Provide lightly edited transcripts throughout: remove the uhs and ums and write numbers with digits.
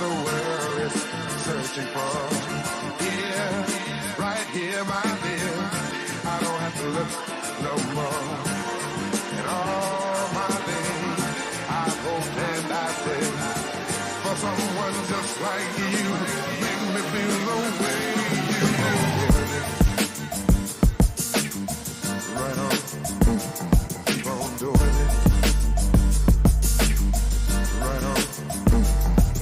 the world is searching for. Here, right here, my dear, I don't have to look no more. In all my days, I hope and I pray for someone just like you, make me feel the way you do. Right on, keep on doing it. Right on,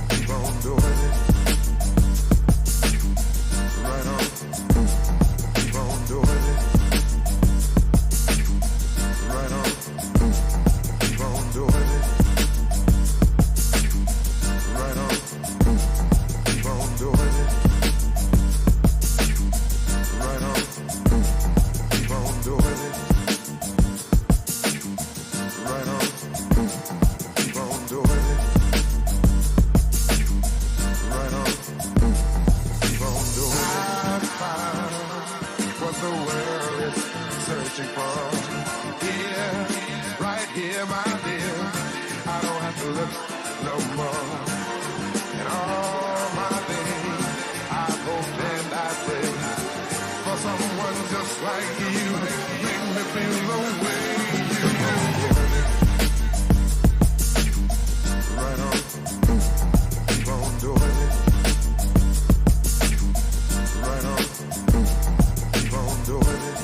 keep on doing it. Right on, keep on doing it. Right on, keep on doing it. Right on, keep on doing it. Right on, keep on doing it. Right on, keep on doing it. Right on, keep on doing it. I found what the world is searching for. Here, right here, my dear, I don't have to look no more. In all my days, I hope and I pray for someone just like you, make me feel the way you do. Right on, keep on doing it. Right on, keep on doing it.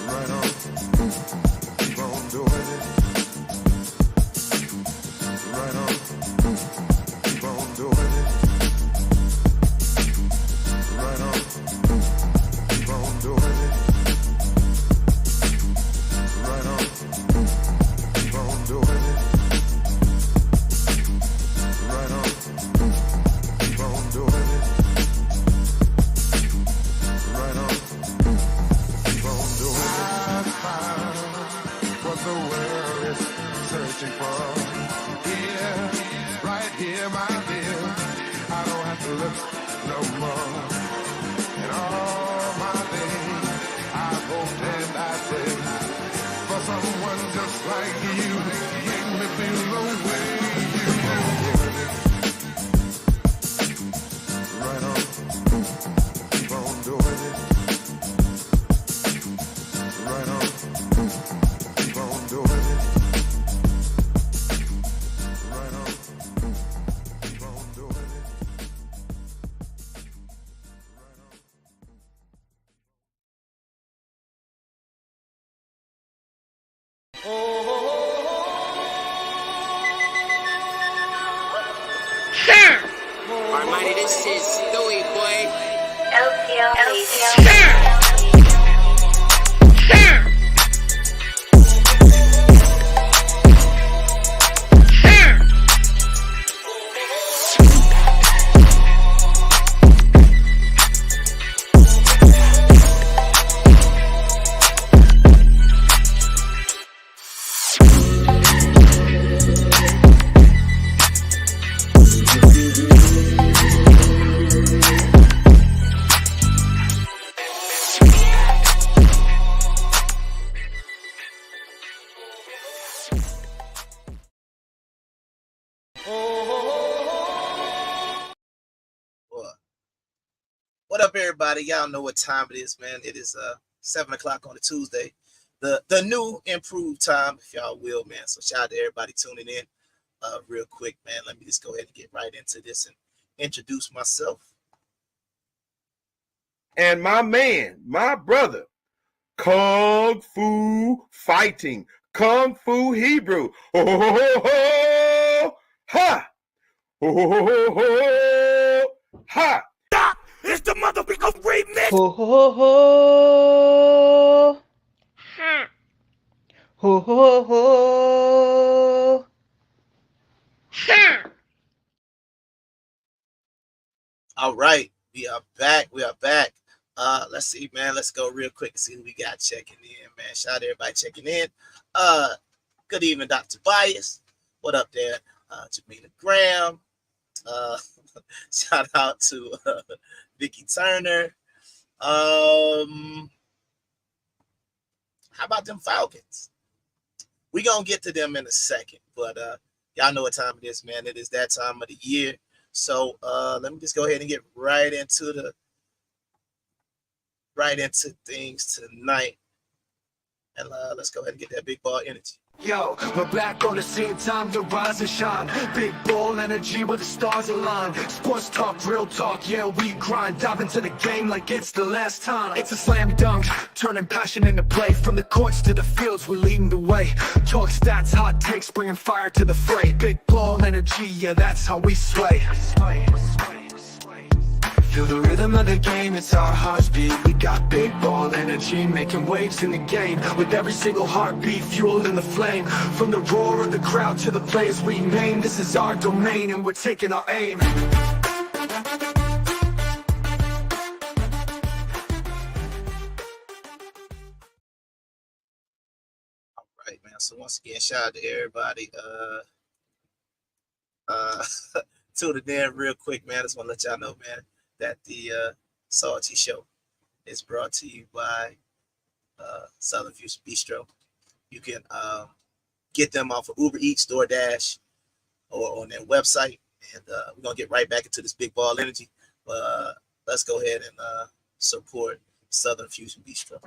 Right on, keep on doing it. Right on, keep on doing it. Right on, keep on doing it. Right on, keep on doing it. Right on, keep on doing it. Right on, keep on doing it. I found what the world is searching for. Here, right here, my dear, I don't have to look no more. In all my days, I hope and I pray for someone just like you, make me feel the way you do. Right on, keep on doing it. Right on, keep on doing it. Right on, keep on doing it. Right on. Almighty, this is Stewie, boy. What up, everybody? Y'all know what time it is, man. It is 7 o'clock on a Tuesday. The new improved time, if y'all will, man. So shout out to everybody tuning in. Real quick, man. Let me just go ahead and get right into this and introduce myself. And my man, my brother, Kung Fu Fighting, Kung Fu Hebrew. Ho, ho, ho, ho, ha! Ho, ho, ho, ho, ha! It's the motherfucker remix! Ho ho ho! Ha! Ho ho ho! Ha! All right, we are back. Let's see, man. Let's go real quick and see who we got checking in, man. Shout out to everybody checking in. Good evening, Dr. Bias. What up there? Jamila Graham. Shout out to Vicky Turner. How about them Falcons? We're gonna get to them in a second, but Y'all know what time it is, man. It is that time of the year. So let me just go ahead and get right into things tonight. And let's go ahead and get that big ball energy. Yo, we're back on the same time to rise and shine. Big ball energy where the stars align. Sports talk, real talk, yeah, we grind. Dive into the game like it's the last time. It's a slam dunk, turning passion into play. From the courts to the fields, we're leading the way. Talk stats, hot takes, bringing fire to the fray. Big ball energy, yeah, that's how we sway. Feel the rhythm of the game, it's our heartbeat. We got big ball energy, making waves in the game. With every single heartbeat, fueled in the flame. From the roar of the crowd to the players we name. This is our domain and we're taking our aim. All right, man. So once again, shout out to everybody. Tuning in real quick, man. I just want to let y'all know, man, that the Salty Show is brought to you by Southern Fusion Bistro. You can get them off of Uber Eats, DoorDash, or on their website. And we're going to get right back into this big ball energy. But let's go ahead and support Southern Fusion Bistro.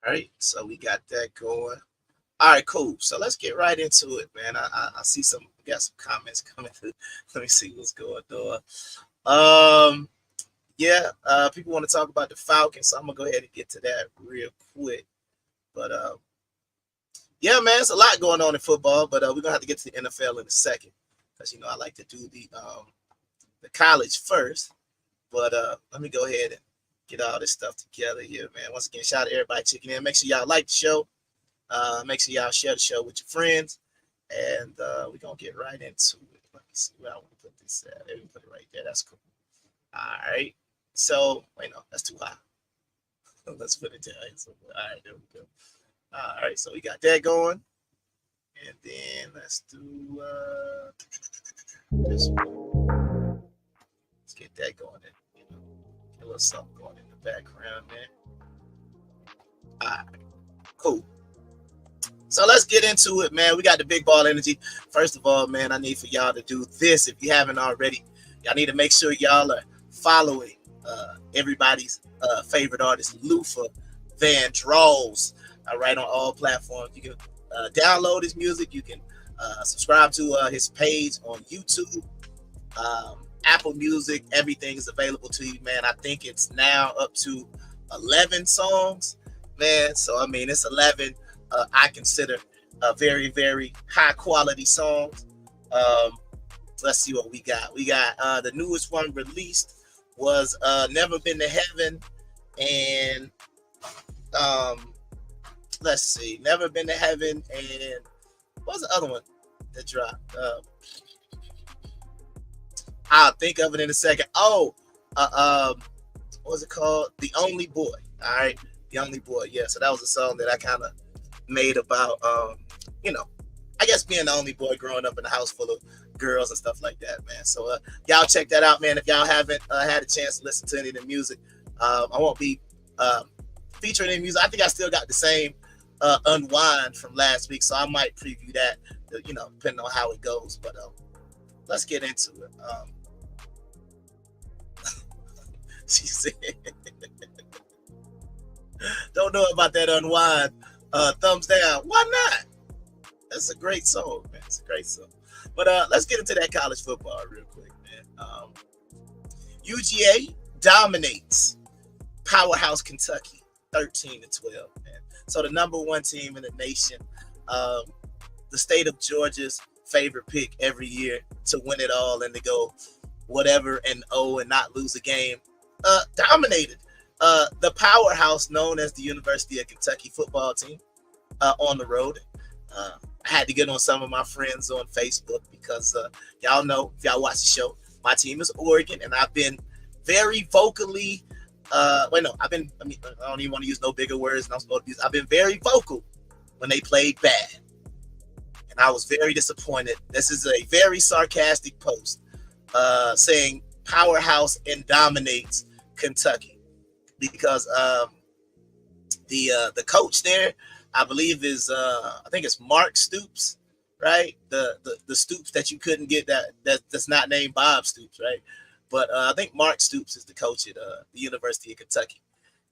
All right, so we got that going. All right, cool. So let's get right into it, man. I see we got some comments coming through. Let me see what's going on. Yeah, people want to talk about the Falcons, so I'm gonna go ahead and get to that real quick. But yeah, man, it's a lot going on in football, but we're gonna have to get to the NFL in a second, because I like to do the college first. But let me go ahead and get all this stuff together here, man. Once again, shout out to everybody checking in. Make sure y'all like the show. Make sure y'all share the show with your friends. And we're going to get right into it. Let me see where I want to put this at. There we put it right there. That's cool. All right. So, wait, no, that's too high. Let's put it down. All right, there we go. All right, so we got that going. And then let's do this one. Let's get that going. Get a little something going in the background, man. All right, cool. So let's get into it, man. We got the big ball energy. First of all, man, I need for y'all to do this. If you haven't already, y'all need to make sure y'all are following everybody's favorite artist, Luther Vandross, right, on all platforms. You can download his music. You can subscribe to his page on YouTube, Apple Music. Everything is available to you, man. I think it's now up to 11 songs, man. So, I mean, it's 11 I consider very, very high quality songs. Let's see what we got. We got the newest one released was Never Been to Heaven, and let's see, Never Been to Heaven, and what was the other one that dropped? I'll think of it in a second. What was it called? The Only Boy. All right, The Only Boy. Yeah, so that was a song that I kind of made about I guess being the only boy growing up in a house full of girls and stuff like that, man. So y'all check that out, man. If y'all haven't had a chance to listen to any of the music, I won't be featuring any music. I think I still got the same Unwind from last week, so I might preview that, depending on how it goes. But let's get into it. She said, don't know about that Unwind. Thumbs down. Why not? That's a great song, man. It's a great song. But let's get into that college football real quick, man. UGA dominates Powerhouse Kentucky 13-12, man. So the number one team in the nation, the state of Georgia's favorite pick every year to win it all and to go whatever and and not lose a game. Dominated the powerhouse known as the University of Kentucky football team on the road. I had to get on some of my friends on Facebook because y'all know, if y'all watch the show, my team is Oregon, and I've been very vocally. I don't even want to use no bigger words than I'm supposed to use. I've been very vocal when they played bad, and I was very disappointed. This is a very sarcastic post saying powerhouse and dominates Kentucky because the coach there, I believe, is I think it's Mark Stoops, right? The Stoops that you couldn't get that's not named Bob Stoops, right? But I think Mark Stoops is the coach at the University of Kentucky.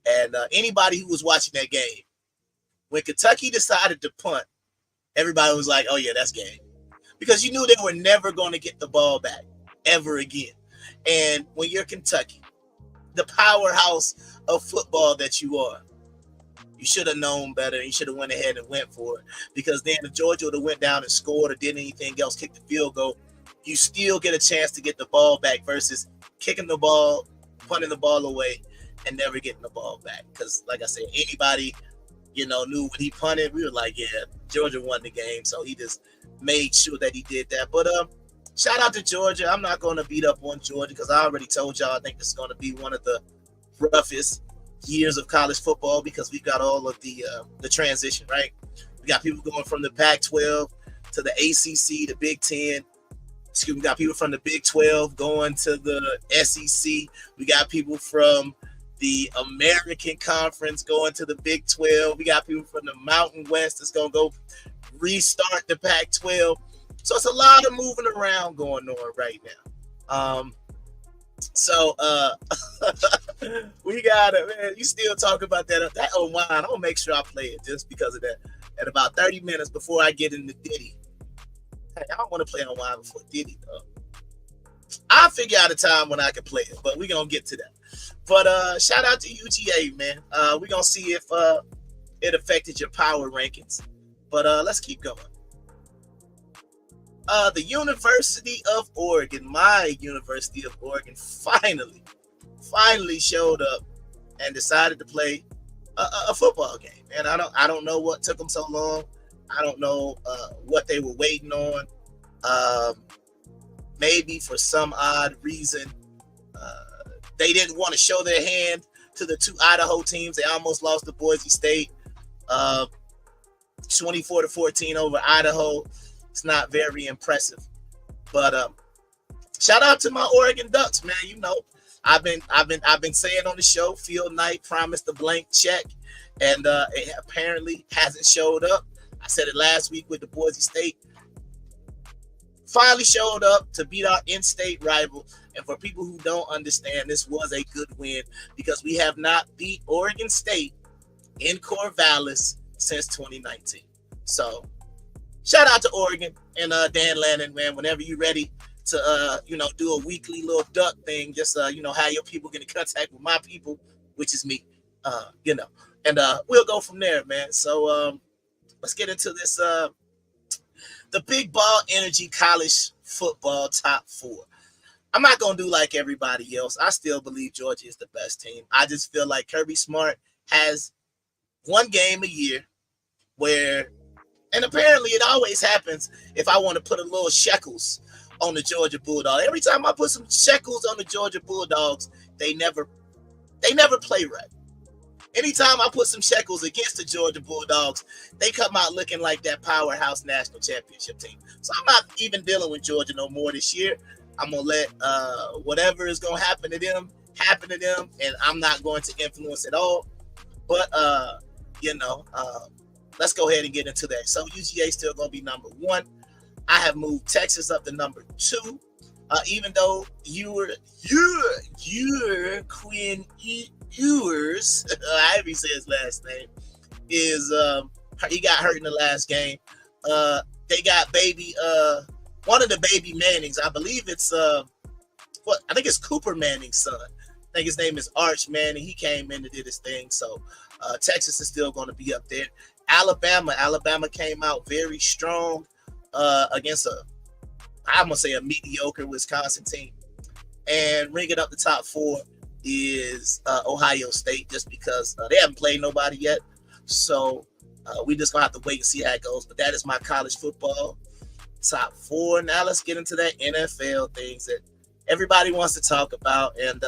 And anybody who was watching that game, when Kentucky decided to punt, everybody was like, "Oh yeah, that's game," because you knew they were never going to get the ball back ever again. And when you're Kentucky, the powerhouse of football that you are, you should have known better. You should have went ahead and went for it, because then if Georgia would have went down and scored or did anything else, kicked the field goal, you still get a chance to get the ball back versus kicking the ball, punting the ball away, and never getting the ball back. Because, like I said, anybody, knew when he punted, we were like, yeah, Georgia won the game. So he just made sure that he did that. But shout out to Georgia. I'm not going to beat up on Georgia because I already told y'all I think this is going to be one of the roughest years of college football because we've got all of the transition, right? We got people going from the Pac-12 to the ACC, the Big Ten. We got people from the Big 12 going to the SEC. We got people from the American Conference going to the Big 12. We got people from the Mountain West that's going to go restart the Pac-12. So it's a lot of moving around going on right now. We got it, man. You still talk about that old wine. I'm going to make sure I play it just because of that. At about 30 minutes before I get into Diddy. Hey, I don't want to play on wine before Diddy, though. I'll figure out a time when I can play it, but we're going to get to that. But shout out to UGA, man. We're going to see if it affected your power rankings. But let's keep going. The University of Oregon, my University of Oregon, finally showed up and decided to play a football game. And I don't know what took them so long. I don't know what they were waiting on. Maybe for some odd reason, they didn't want to show their hand to the two Idaho teams. They almost lost to Boise State, 24-14 over Idaho. It's not very impressive. But shout out to my Oregon Ducks, man. I've been saying on the show, Field Knight promised a blank check, and it apparently hasn't showed up. I said it last week with the Boise State. Finally showed up to beat our in-state rival. And for people who don't understand, this was a good win because we have not beat Oregon State in Corvallis since 2019. So shout out to Oregon and Dan Lannon, man. Whenever you're ready to do a weekly little duck thing, just have your people get in contact with my people, which is me. And we'll go from there, man. So let's get into this. The Big Ball Energy College Football Top 4. I'm not going to do like everybody else. I still believe Georgia is the best team. I just feel like Kirby Smart has one game a year where, and apparently it always happens if I want to put a little shekels on the Georgia Bulldogs. Every time I put some shekels on the Georgia Bulldogs, they never play right. Anytime I put some shekels against the Georgia Bulldogs, they come out looking like that powerhouse national championship team. So I'm not even dealing with Georgia no more this year. I'm going to let whatever is going to happen to them, and I'm not going to influence at all. But, let's go ahead and get into that. So UGA is still going to be number 1. I have moved Texas up to number 2. Even though your Quinn Ewers, however you say his last name, is he got hurt in the last game. They got one of the baby Mannings. I believe it's I think it's Cooper Manning's son. I think his name is Arch Manning. He came in and did his thing. So Texas is still going to be up there. Alabama came out very strong against a mediocre Wisconsin team. and ringing up the top 4 is Ohio State, just because they haven't played nobody yet. So we just gonna have to wait and see how it goes. But that is my college football top 4. Now let's get into that NFL things that everybody wants to talk about. And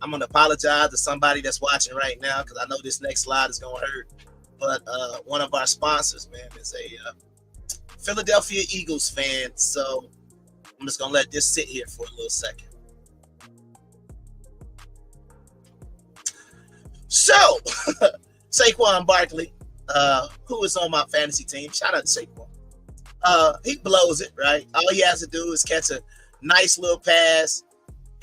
I'm gonna apologize to somebody that's watching right now, because I know this next slide is gonna hurt. But one of our sponsors, man, is a Philadelphia Eagles fan. So I'm just gonna let this sit here for a little second. So Saquon Barkley, who is on my fantasy team, shout out to Saquon. He blows it, right? All he has to do is catch a nice little pass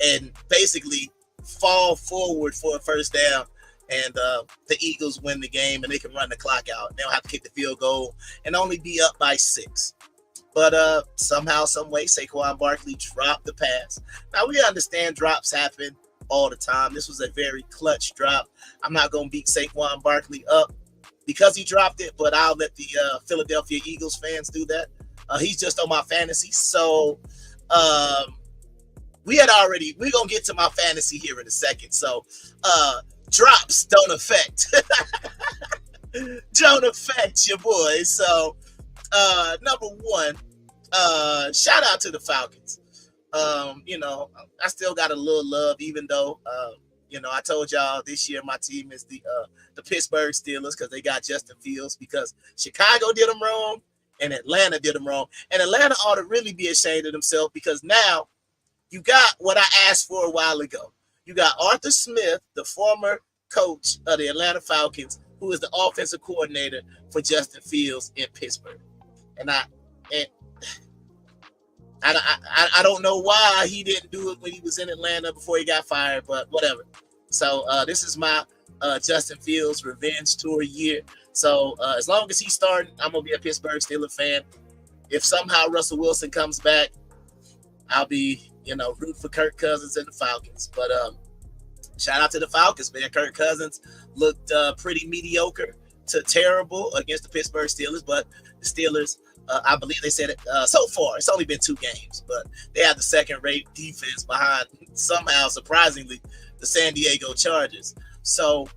and basically fall forward for a first down, and the Eagles win the game, and they can run the clock out. They don't have to kick the field goal and only be up by 6. But somehow, some way, Saquon Barkley dropped the pass. Now, we understand drops happen all the time. This was a very clutch drop. I'm not going to beat Saquon Barkley up because he dropped it, but I'll let the Philadelphia Eagles fans do that. He's just on my fantasy. So we're going to get to my fantasy here in a second. So drops don't affect your boys. So number 1, shout out to the Falcons. I still got a little love, even though I told y'all this year my team is the Pittsburgh Steelers, because they got Justin Fields, because Chicago did them wrong and Atlanta did them wrong. And Atlanta ought to really be ashamed of themselves, because now you got what I asked for a while ago. You got Arthur Smith, the former coach of the Atlanta Falcons, who is the offensive coordinator for Justin Fields in Pittsburgh. And I don't know why he didn't do it when he was in Atlanta before he got fired, but whatever. So this is my Justin Fields revenge tour year. So as long as he's starting, I'm going to be a Pittsburgh Steelers fan. If somehow Russell Wilson comes back, I'll be, root for Kirk Cousins and the Falcons. But shout out to the Falcons, man. Kirk Cousins looked pretty mediocre to terrible against the Pittsburgh Steelers, but the Steelers, I believe they said it so far, it's only been 2 games, but they have the second-rate defense behind, somehow, surprisingly, the San Diego Chargers. So,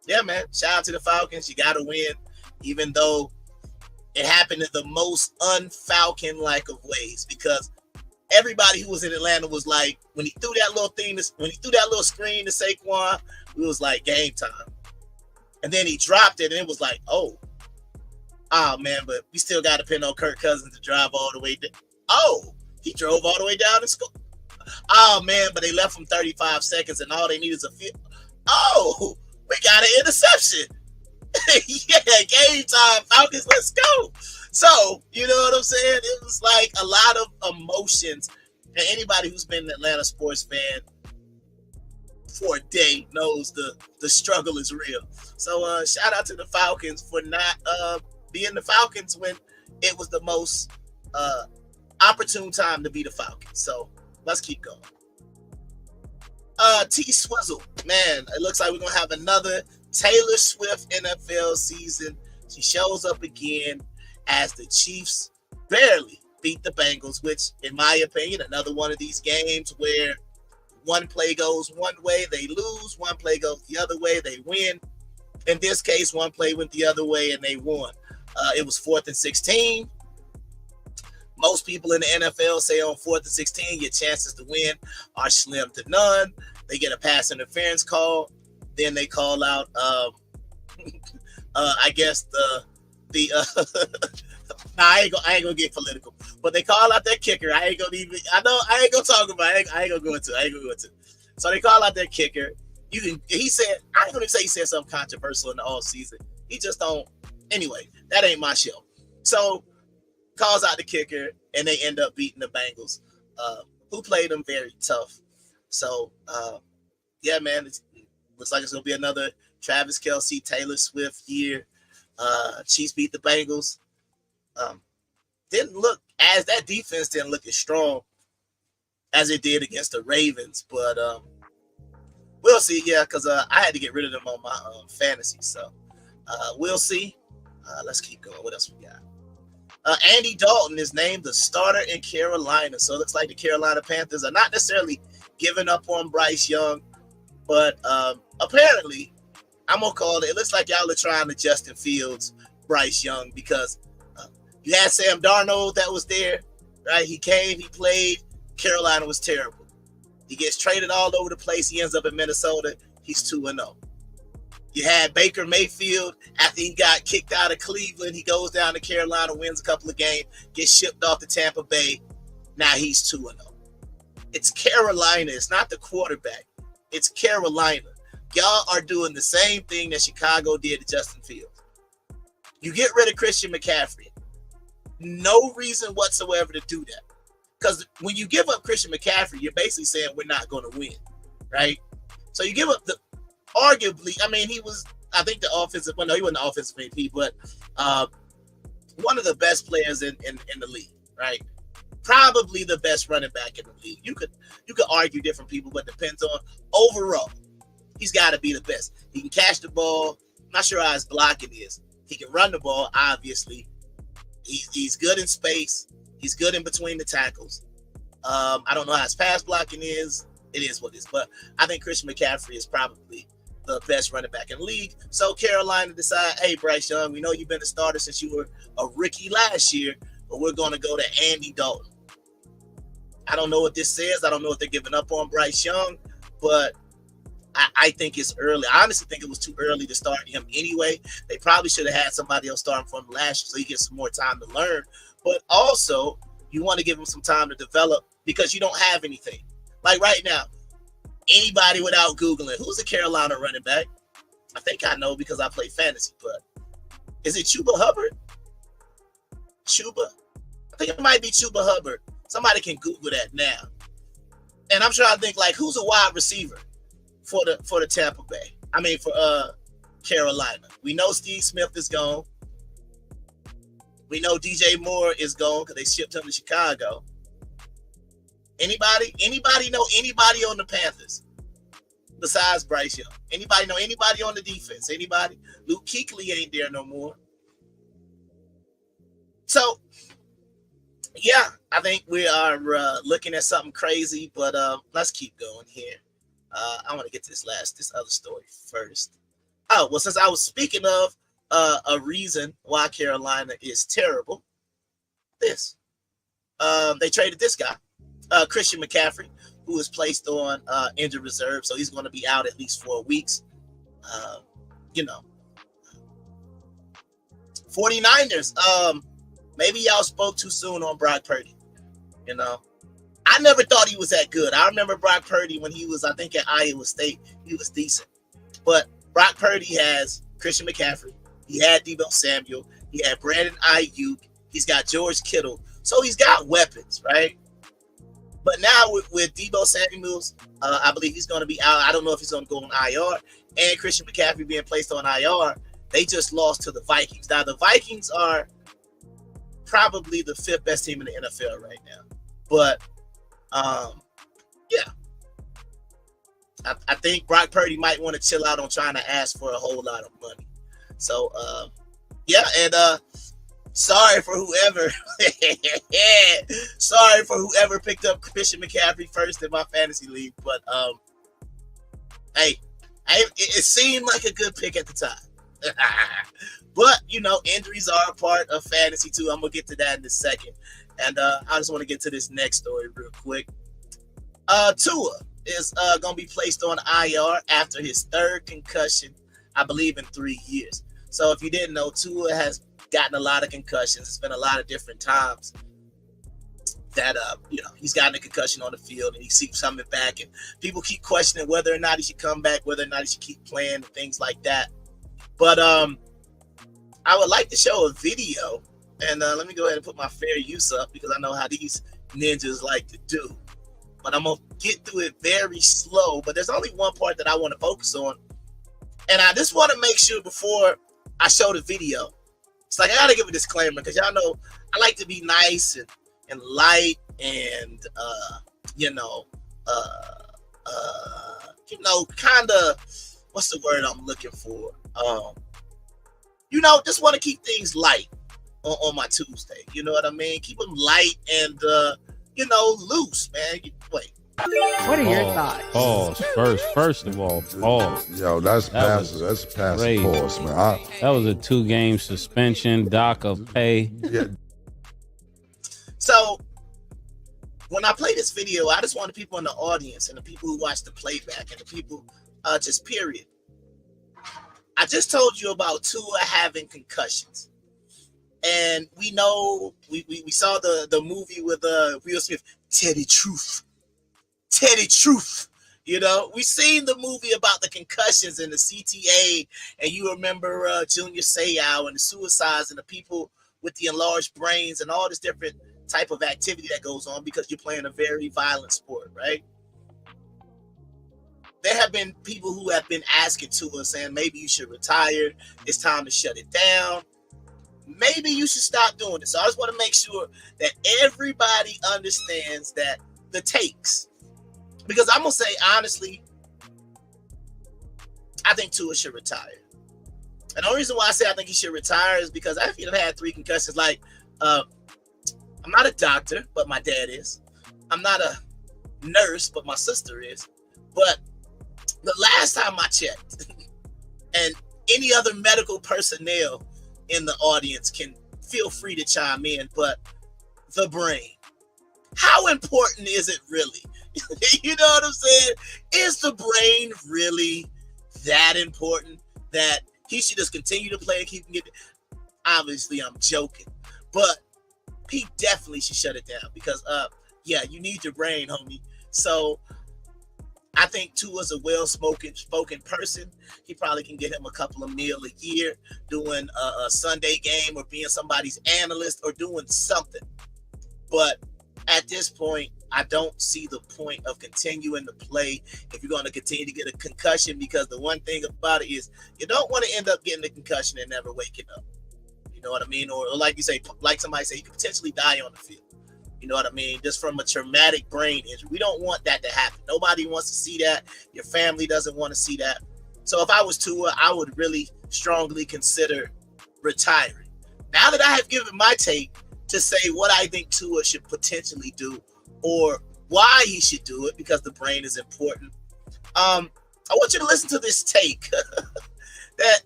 yeah, man, shout out to the Falcons. You got to win, even though it happened in the most un-Falcon-like of ways, because everybody who was in Atlanta was like, when he threw that little screen to Saquon, it was like game time. And then he dropped it, and it was like, oh man, but we still got to depend on Kirk Cousins to drive all the way down. Oh, he drove all the way down and scored. Oh man, but they left him 35 seconds, and all they need is a field. Oh, we got an interception. Yeah, game time, Falcons, let's go. So, you know what I'm saying? It was like a lot of emotions, and anybody who's been an Atlanta sports fan for a day knows the struggle is real. So shout out to the Falcons for not being the Falcons when it was the most opportune time to be the Falcons. So let's keep going. T Swizzle, man, it looks like we're gonna have another Taylor Swift NFL season. She shows up again as the Chiefs barely beat the Bengals, which, in my opinion, another one of these games where one play goes one way, they lose. One play goes the other way, they win. In this case, one play went the other way and they won. It was 4th and 16. Most people in the NFL say on 4th and 16, your chances to win are slim to none. They get a pass interference call. Then they call out, I guess I ain't gonna get political, but they call out their kicker. I ain't gonna talk about it. I ain't gonna go into it. So they call out their kicker. I ain't gonna say he said something controversial in the all season. He just don't. Anyway, that ain't my show. So calls out the kicker, and they end up beating the Bengals, who played them very tough. So yeah, man, it looks like it's gonna be another Travis Kelce, Taylor Swift year. Chiefs beat the Bengals. That defense didn't look as strong as it did against the Ravens, but we'll see. Yeah, because I had to get rid of them on my fantasy, so we'll see. Let's keep going. What else we got? Andy Dalton is named the starter in Carolina. So it looks like the Carolina Panthers are not necessarily giving up on Bryce Young, but apparently, I'm going to call it. It looks like y'all are trying to Justin Fields, Bryce Young, because you had Sam Darnold that was there, right? He came, he played. Carolina was terrible. He gets traded all over the place. He ends up in Minnesota. He's 2-0. You had Baker Mayfield after he got kicked out of Cleveland. He goes down to Carolina, wins a couple of games, gets shipped off to Tampa Bay. Now he's 2-0. It's Carolina. It's not the quarterback. It's Carolina. Y'all are doing the same thing that Chicago did to Justin Fields. You get rid of Christian McCaffrey. No reason whatsoever to do that. Because when you give up Christian McCaffrey, you're basically saying we're not going to win, right? So you give up the, arguably, I mean, he was, I think the offensive, well, no, he wasn't the offensive MVP, but one of the best players in the league, right? Probably the best running back in the league. You could argue different people, but it depends on overall. He's got to be the best. He can catch the ball. I'm not sure how his blocking is. He can run the ball, obviously. He's good in space. He's good in between the tackles. I don't know how his pass blocking is. It is what it is. But I think Christian McCaffrey is probably the best running back in the league. So Carolina decided, hey, Bryce Young, we know you've been a starter since you were a rookie last year, but we're going to go to Andy Dalton. I don't know what this says. I don't know if they're giving up on Bryce Young, but I think it's early. I honestly think it was too early to start him anyway. They probably should have had somebody else start him for him last year so he gets some more time to learn. But also, you want to give him some time to develop because you don't have anything. Like right now, anybody without Googling, who's the Carolina running back? I think I know because I play fantasy, but is it Chuba Hubbard? Chuba? I think it might be Chuba Hubbard. Somebody can Google that now. And I'm trying to think, like, who's a wide receiver for the Tampa Bay? I mean, for Carolina. We know Steve Smith is gone. We know DJ Moore is gone because they shipped him to Chicago. Anybody know anybody on the Panthers besides Bryce Young? Anybody know anybody on the defense? Anybody? Luke Kuechly ain't there no more. So, yeah, I think we are looking at something crazy, but let's keep going here. I want to get to this other story first. Oh, well, since I was speaking of a reason why Carolina is terrible, they traded this guy, Christian McCaffrey, who was placed on injured reserve, so he's going to be out at least 4 weeks. 49ers, maybe y'all spoke too soon on Brock Purdy. I never thought he was that good. I remember Brock Purdy when he was, I think, at Iowa State. He was decent. But Brock Purdy has Christian McCaffrey. He had Deebo Samuel. He had Brandon Ayuk. He's got George Kittle. So he's got weapons, right? But now with Deebo Samuels, I believe he's going to be out. I don't know if he's going to go on IR. And Christian McCaffrey being placed on IR, they just lost to the Vikings. Now, the Vikings are probably the 5th best team in the NFL right now. But, yeah. I think Brock Purdy might want to chill out on trying to ask for a whole lot of money. So, yeah, and sorry for whoever picked up Christian McCaffrey first in my fantasy league, but hey, it seemed like a good pick at the time. But injuries are a part of fantasy too. I'm gonna get to that in a second, and I just want to get to this next story real quick. Tua is gonna be placed on IR after his 3rd concussion, I believe, in 3 years. So if you didn't know, Tua has gotten a lot of concussions. It's been a lot of different times that he's gotten a concussion on the field and he keeps coming back, and people keep questioning whether or not he should come back, whether or not he should keep playing, and things like that. But I would like to show a video, and let me go ahead and put my fair use up because I know how these ninjas like to do. But I'm gonna get through it very slow. But there's only one part that I want to focus on, and I just want to make sure before I show the video. It's like I gotta give a disclaimer because y'all know I like to be nice and light and kind of, what's the word I'm looking for? Just want to keep things light on my Tuesday. You know what I mean? Keep them light and loose, man. Wait. What are your thoughts? Pause. First of all, pause. Yo, that's passive. That's passive pause, man. That was a 2-game suspension, dock of pay. Yeah. So when I play this video, I just want the people in the audience and the people who watch the playback and the people just period. I just told you about Tua having concussions. And we know we saw the movie with Will Smith, Teddy Truth. You know, we seen the movie about the concussions and the CTA, and you remember Junior Seau and the suicides and the people with the enlarged brains and all this different type of activity that goes on because you're playing a very violent sport, right? There have been people who have been asking to us saying maybe you should retire. It's time to shut it down. Maybe you should stop doing this. So I just want to make sure that everybody understands that the takes. Because I'm going to say, honestly, I think Tua should retire. And the only reason why I say I think he should retire is because I feel I've had 3 concussions. Like, I'm not a doctor, but my dad is. I'm not a nurse, but my sister is. But the last time I checked, and any other medical personnel in the audience can feel free to chime in, but the brain. How important is it really? You know what I'm saying? Is the brain really that important that he should just continue to play and keep getting? Obviously, I'm joking, but he definitely should shut it down because, you need your brain, homie. So I think Tua's a well-spoken person. He probably can get him a couple of mil a year doing a Sunday game or being somebody's analyst or doing something. But at this point, I don't see the point of continuing to play if you're going to continue to get a concussion, because the one thing about it is you don't want to end up getting a concussion and never waking up. You know what I mean? Or like you say, like somebody say, you could potentially die on the field. You know what I mean? Just from a traumatic brain injury. We don't want that to happen. Nobody wants to see that. Your family doesn't want to see that. So if I was Tua, I would really strongly consider retiring. Now that I have given my take to say what I think Tua should potentially do or why he should do it, because the brain is important, I want you to listen to this take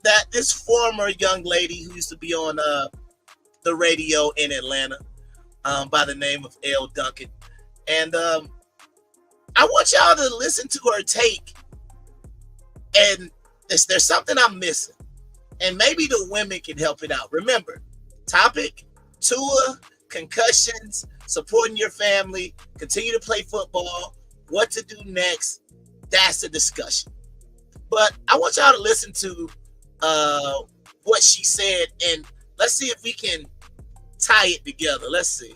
that this former young lady who used to be on the radio in Atlanta, by the name of Elle Duncan. And I want y'all to listen to her take. And there's something I'm missing. And maybe the women can help it out. Remember, topic, Tua, concussions, supporting your family, continue to play football, what to do next. That's the discussion. But I want y'all to listen to what she said, and let's see if we can tie it together. Let's see.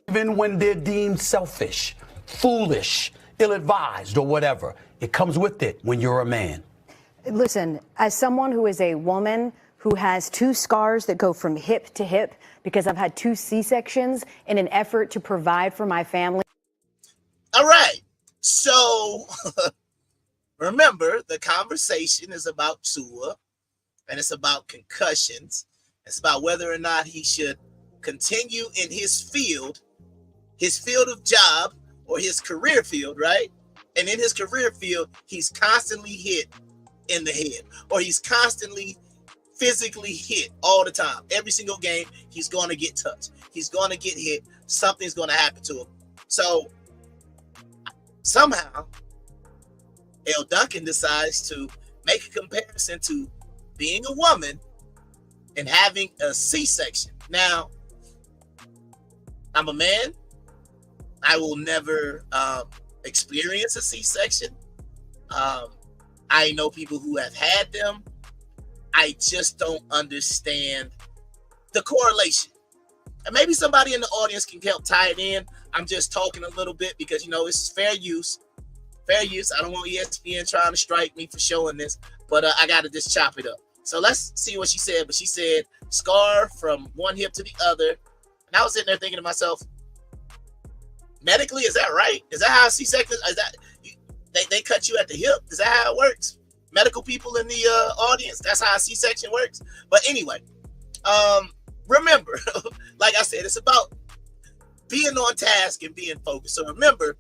Even when they're deemed selfish, foolish, ill-advised, or whatever, it comes with it when you're a man. Listen, as someone who is a woman who has 2 scars that go from hip to hip because I've had 2 C-sections in an effort to provide for my family. All right. So remember, the conversation is about Tua, and it's about concussions. It's about whether or not he should continue in his field of job, or his career field, right? And in his career field, he's constantly hit in the head, or he's constantly physically hit all the time. Every single game, he's going to get touched. He's going to get hit. Something's going to happen to him. So somehow, Elle Duncan decides to make a comparison to being a woman and having a C-section. Now, I'm a man. I will never experience a C-section. I know people who have had them. I just don't understand the correlation. And maybe somebody in the audience can help tie it in. I'm just talking a little bit because, it's fair use. Fair use. I don't want ESPN trying to strike me for showing this, but I got to just chop it up. So let's see what she said. But she said, scar from one hip to the other. And I was sitting there thinking to myself, medically, is that right? Is that how C-section, is that, they cut you at the hip? Is that how it works? Medical people in the audience, that's how a C-section works. But anyway, remember, like I said, it's about being on task and being focused. So remember,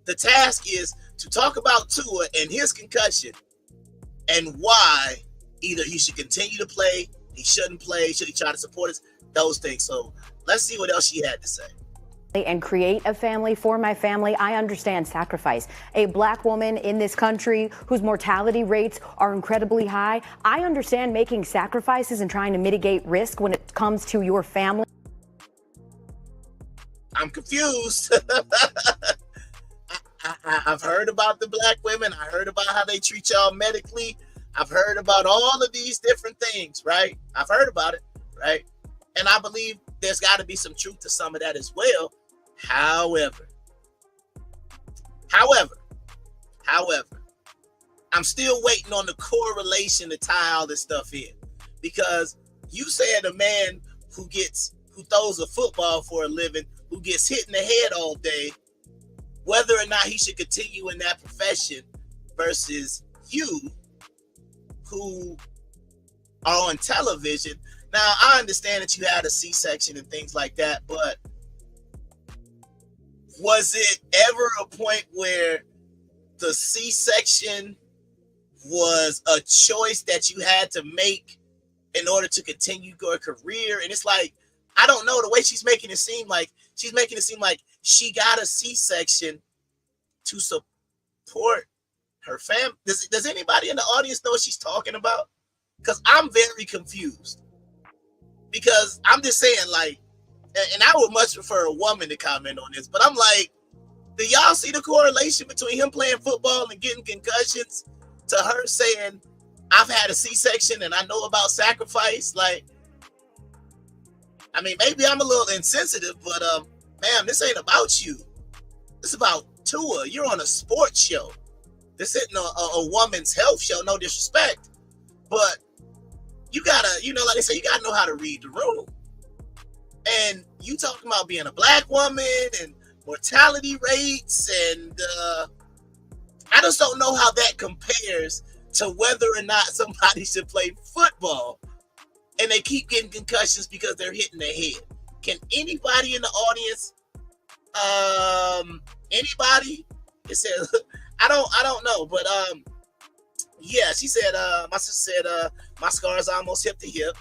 the task is to talk about Tua and his concussion and why either he should continue to play, he shouldn't play, should he try to support us, those things. So let's see what else she had to say. And create a family for my family. I understand sacrifice. A black woman in this country whose mortality rates are incredibly high. I understand making sacrifices and trying to mitigate risk when it comes to your family. I'm confused. I've heard about the black women. I heard about how they treat y'all medically. I've heard about all of these different things, right? I've heard about it, right? And I believe there's got to be some truth to some of that as well. However, I'm still waiting on the correlation to tie all this stuff in, because you said a man who throws a football for a living, who gets hit in the head all day, whether or not he should continue in that profession versus you who are on television. Now, I understand that you had a C-section and things like that, but was it ever a point where the C-section was a choice that you had to make in order to continue your career? And it's like, I don't know, the way she's making it seem like she got a C-section to support her family. Does anybody in the audience know what she's talking about? Because I'm very confused. Because I'm just saying, like, and I would much prefer a woman to comment on this, but I'm like, do y'all see the correlation between him playing football and getting concussions to her saying, I've had a C-section and I know about sacrifice? Like, I mean, maybe I'm a little insensitive, but ma'am, this ain't about you. It's about Tua. You're on a sports show. This isn't a woman's health show, no disrespect. But you gotta, like they say, you gotta know how to read the room. And you talking about being a black woman and mortality rates, and I just don't know how that compares to whether or not somebody should play football and they keep getting concussions because they're hitting their head. Can anybody in the audience, anybody? It says, I don't know, but yeah, she said, my sister said, my scar's almost hip to hip.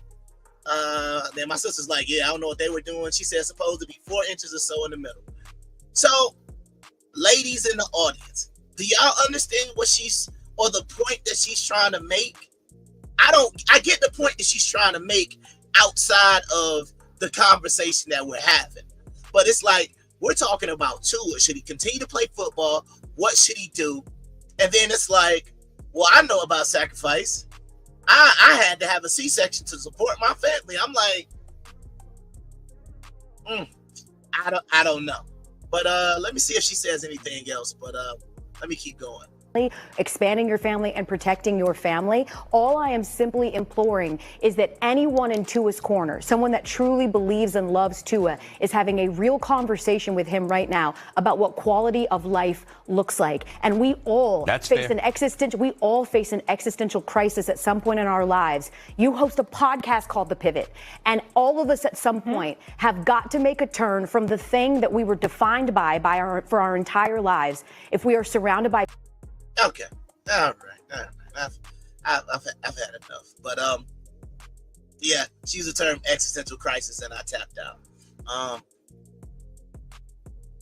Then my sister's like, yeah, I don't know what they were doing. She said supposed to be 4 inches or so in the middle. So, ladies in the audience, do y'all understand what the point that she's trying to make? I get the point that she's trying to make outside of the conversation that we're having. But it's like, we're talking about Tua. Should he continue to play football? What should he do? And then it's like, well, I know about sacrifice. I had to have a C-section to support my family. I'm like, I don't know. But let me see if she says anything else. But let me keep going. Expanding your family and protecting your family. All I am simply imploring is that anyone in Tua's corner, someone that truly believes and loves Tua, is having a real conversation with him right now about what quality of life looks like. And we all face an existential crisis at some point in our lives. You host a podcast called The Pivot, and all of us at some point have got to make a turn from the thing that we were defined for our entire lives. If we are surrounded by Okay, all right. I've had enough. But yeah, she used the term existential crisis, and I tapped out.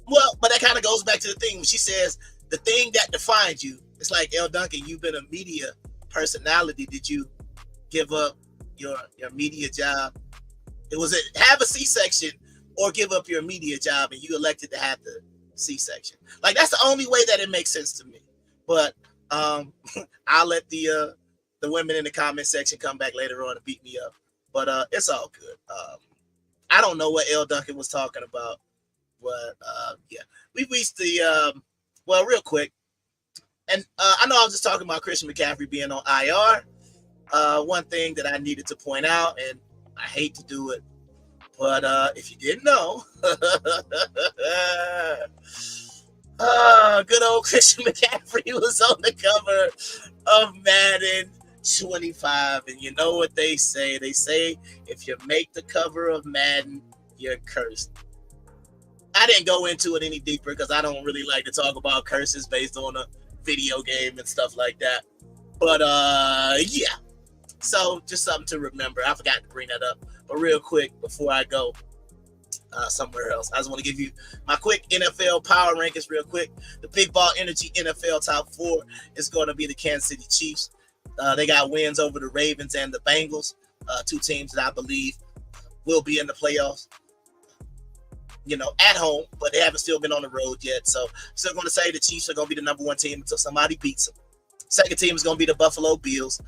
Well, but that kind of goes back to the thing when she says the thing that defines you. It's like, L. Duncan, you've been a media personality. Did you give up your media job? Was it have a C-section or give up your media job, and you elected to have the C-section? Like, that's the only way that it makes sense to me. But I'll let the women in the comment section come back later on and beat me up. But it's all good. I don't know what L. Duncan was talking about. But yeah, we reached the well, real quick. And I know I was just talking about Christian McCaffrey being on IR. One thing that I needed to point out, and I hate to do it, but if you didn't know, good old Christian McCaffrey was on the cover of Madden 25. And you know what they say? They say if you make the cover of Madden, you're cursed. I didn't go into it any deeper because I don't really like to talk about curses based on a video game and stuff like that. But yeah. So just something to remember. I forgot to bring that up. But real quick before I go somewhere else, I just want to give you my quick NFL power rankings real quick. The Big Ball Energy NFL top 4 is going to be the Kansas City Chiefs. They got wins over the Ravens and the Bengals, 2 teams that I believe will be in the playoffs, at home, but they haven't still been on the road yet. So I'm still going to say the Chiefs are going to be the number 1 team until somebody beats them. Second team is going to be the Buffalo Bills.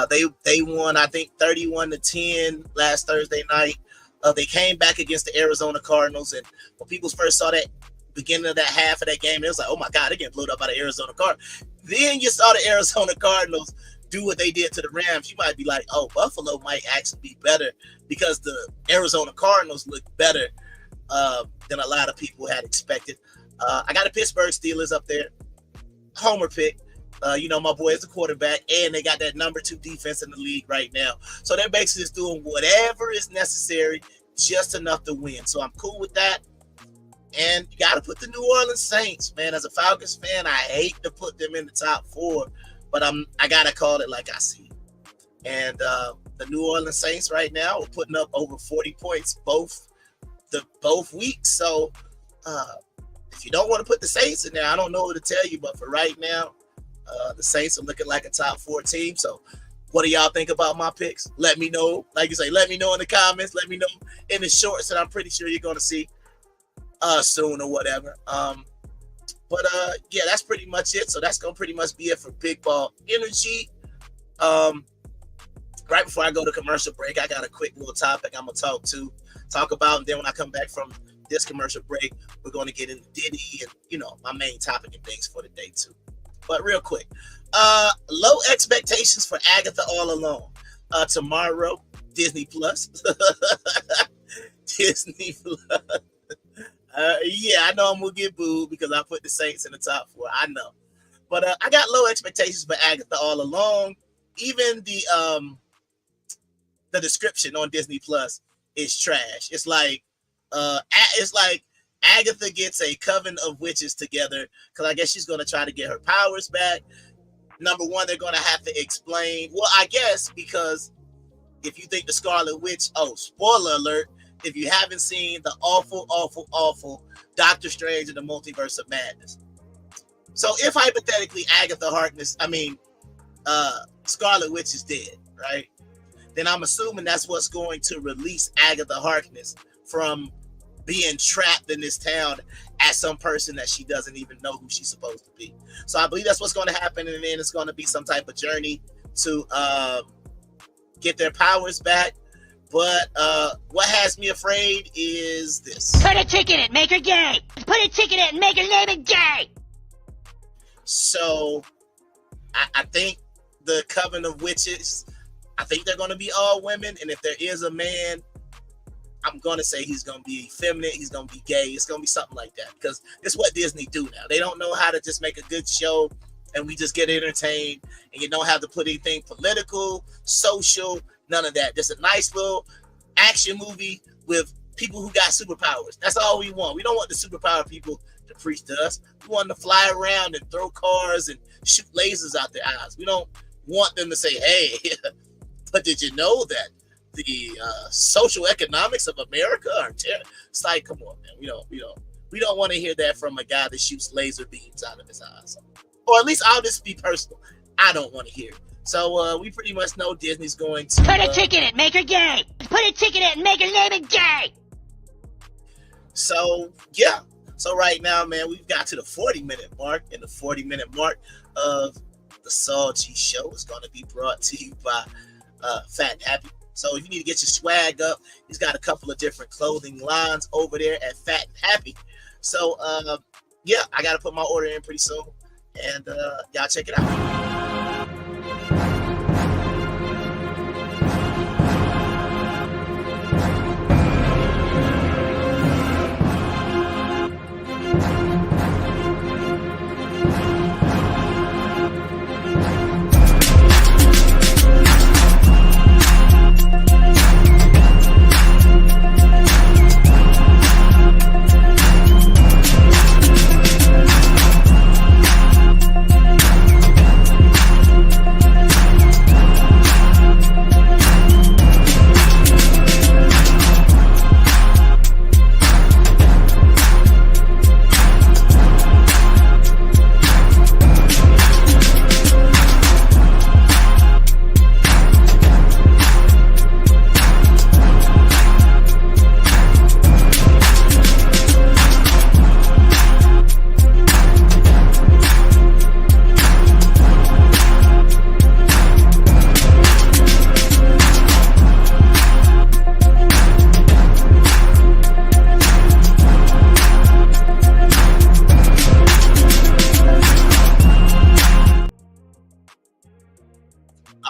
They won, I think, 31-10 last Thursday night. They came back against the Arizona Cardinals, and when people first saw that beginning of that half of that game, it was like, oh my God, they're getting blown up by the Arizona Cardinals. Then you saw the Arizona Cardinals do what they did to the Rams. You might be like, oh, Buffalo might actually be better because the Arizona Cardinals look better than a lot of people had expected. I got the Pittsburgh Steelers up there. Homer pick. My boy is the quarterback, and they got that number 2 defense in the league right now. So they're basically just doing whatever is necessary, just enough to win. So I'm cool with that. And you got to put the New Orleans Saints, man. As a Falcons fan, I hate to put them in the top 4, but I got to call it like I see it. And the New Orleans Saints right now are putting up over 40 points both weeks. So if you don't want to put the Saints in there, I don't know what to tell you. But for right now, the Saints are looking like a top 4 team. So what do y'all think about my picks? Let me know. Like you say, let me know in the comments. Let me know in the shorts that I'm pretty sure you're going to see soon or whatever. Yeah, that's pretty much it. So that's going to pretty much be it for Big Ball Energy. Right before I go to commercial break, I got a quick little topic I'm going to talk about. And then when I come back from this commercial break, we're going to get into Diddy and, my main topic and things for the day too. But real quick, low expectations for Agatha All Alone. Tomorrow, Disney Plus. Disney Plus. Yeah, I know I'm going to get booed because I put the Saints in the top 4. I know. But I got low expectations for Agatha All Along. Even the description on Disney Plus is trash. It's like Agatha gets a coven of witches together because I guess she's going to try to get her powers back. Number 1, they're going to have to explain. Well, I guess because if you think the Scarlet Witch, spoiler alert, if you haven't seen the awful Doctor Strange and the Multiverse of Madness. So if hypothetically Scarlet Witch is dead, right? Then I'm assuming that's what's going to release Agatha Harkness from being trapped in this town as some person that she doesn't even know who she's supposed to be. So I believe that's what's going to happen, and then it's going to be some type of journey to get their powers back. But what has me afraid is this. Put a tick in it, make her gay. Put a tick in it and make her name it gay. So I think the coven of witches, I think they're going to be all women. And if there is a man, I'm going to say he's going to be feminine. He's going to be gay. It's going to be something like that because it's what Disney do now. They don't know how to just make a good show and we just get entertained, and you don't have to put anything political, social, none of that. Just a nice little action movie with people who got superpowers. That's all we want. We don't want the superpower people to preach to us. We want them to fly around and throw cars and shoot lasers out their eyes. We don't want them to say, hey, but did you know that the social economics of America are terrible? It's like, come on, man. We don't want to hear that from a guy that shoots laser beams out of his eyes. Or at least I'll just be personal. I don't want to hear it. So we pretty much know Disney's going to put a tick in it, make her gay. Put a tick in it and make her name it gay. So yeah. So right now, man, we've got to the 40-minute mark, and the 40-minute mark of the Saul G Show is going to be brought to you by Fat and Happy. So if you need to get your swag up, he's got a couple of different clothing lines over there at Fat and Happy. So yeah, I got to put my order in pretty soon, and y'all check it out.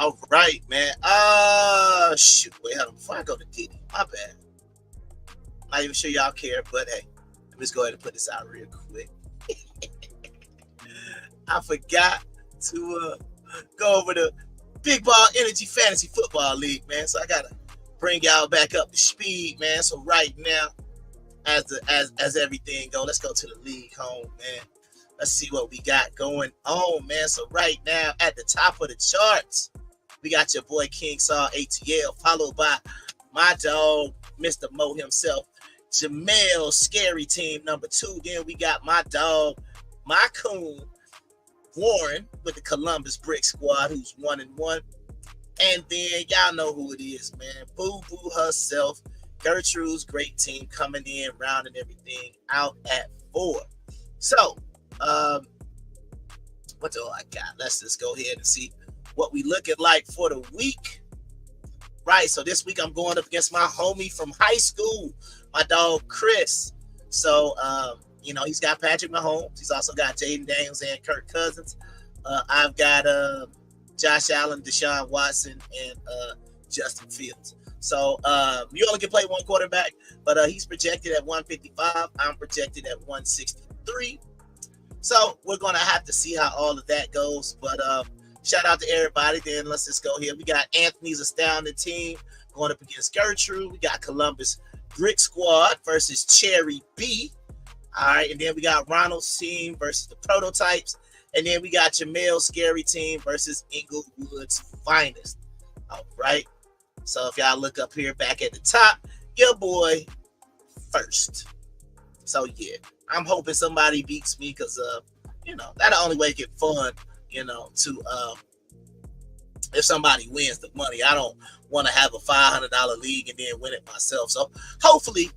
All right, man. Shoot. Wait, hold on. Before I go to Diddy, my bad. Not even sure y'all care, but hey, let me just go ahead and put this out real quick. I forgot to go over the Big Ball Energy Fantasy Football League, man. So I gotta bring y'all back up to speed, man. So right now, as everything go, let's go to the league home, man. Let's see what we got going on, man. So right now, at the top of the charts, we got your boy King Saul ATL, followed by my dog, Mr. Mo himself, Jamel Scary Team number 2. Then we got my dog, my coon, Warren with the Columbus Brick Squad, who's 1-1. And then y'all know who it is, man. Boo Boo herself, Gertrude's great team coming in, rounding everything out at 4. So, what do I got? Let's just go ahead and see what we looking like for the week. Right, so this week I'm going up against my homie from high school, my dog Chris. So, you know, he's got Patrick Mahomes. He's also got Jaden Daniels and Kirk Cousins. I've got Josh Allen, Deshaun Watson, and Justin Fields. So you only can play one quarterback, but he's projected at 155. I'm projected at 163. So we're going to have to see how all of that goes. But shout out to everybody. Then let's just go here. We got Anthony's Astounding Team going up against Gertrude. We got Columbus Brick Squad versus Cherry B. All right. And then we got Ronald's team versus the Prototypes. And then we got Jamel Scary Team versus Inglewood's Finest. All right. So if y'all look up here back at the top, your boy first. So yeah, I'm hoping somebody beats me because you know, that's the only way to get fun, you know, to if somebody wins the money. I don't want to have a $500 league and then win it myself. So hopefully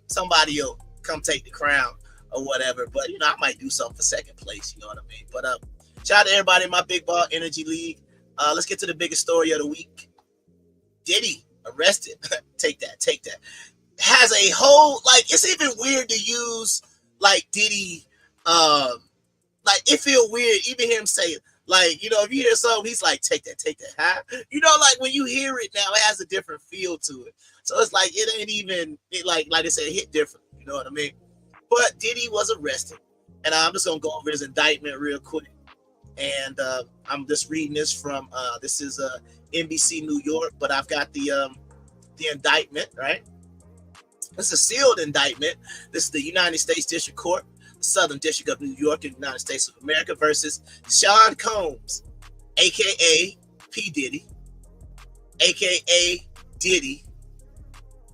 somebody will come take the crown or whatever. But you know, I might do something for second place, you know what I mean? But shout out to everybody in my Big Ball Energy League. Let's get to the biggest story of the week. Diddy arrested. Take that. Has a whole, like, it's even weird to use like Diddy. Like it feel weird even him say it. Like, you know, if you hear something, he's like, take that, huh? You know, like when you hear it now, it has a different feel to it. So it's like it ain't even like I said, it hit different. You know what I mean? But Diddy was arrested, and I'm just gonna go over his indictment real quick. And I'm just reading this from this is NBC New York, but I've got the indictment, right? This is a sealed indictment. This is the United States District Court, the Southern District of New York in the United States of America versus Sean Combs, aka P. Diddy, aka Diddy,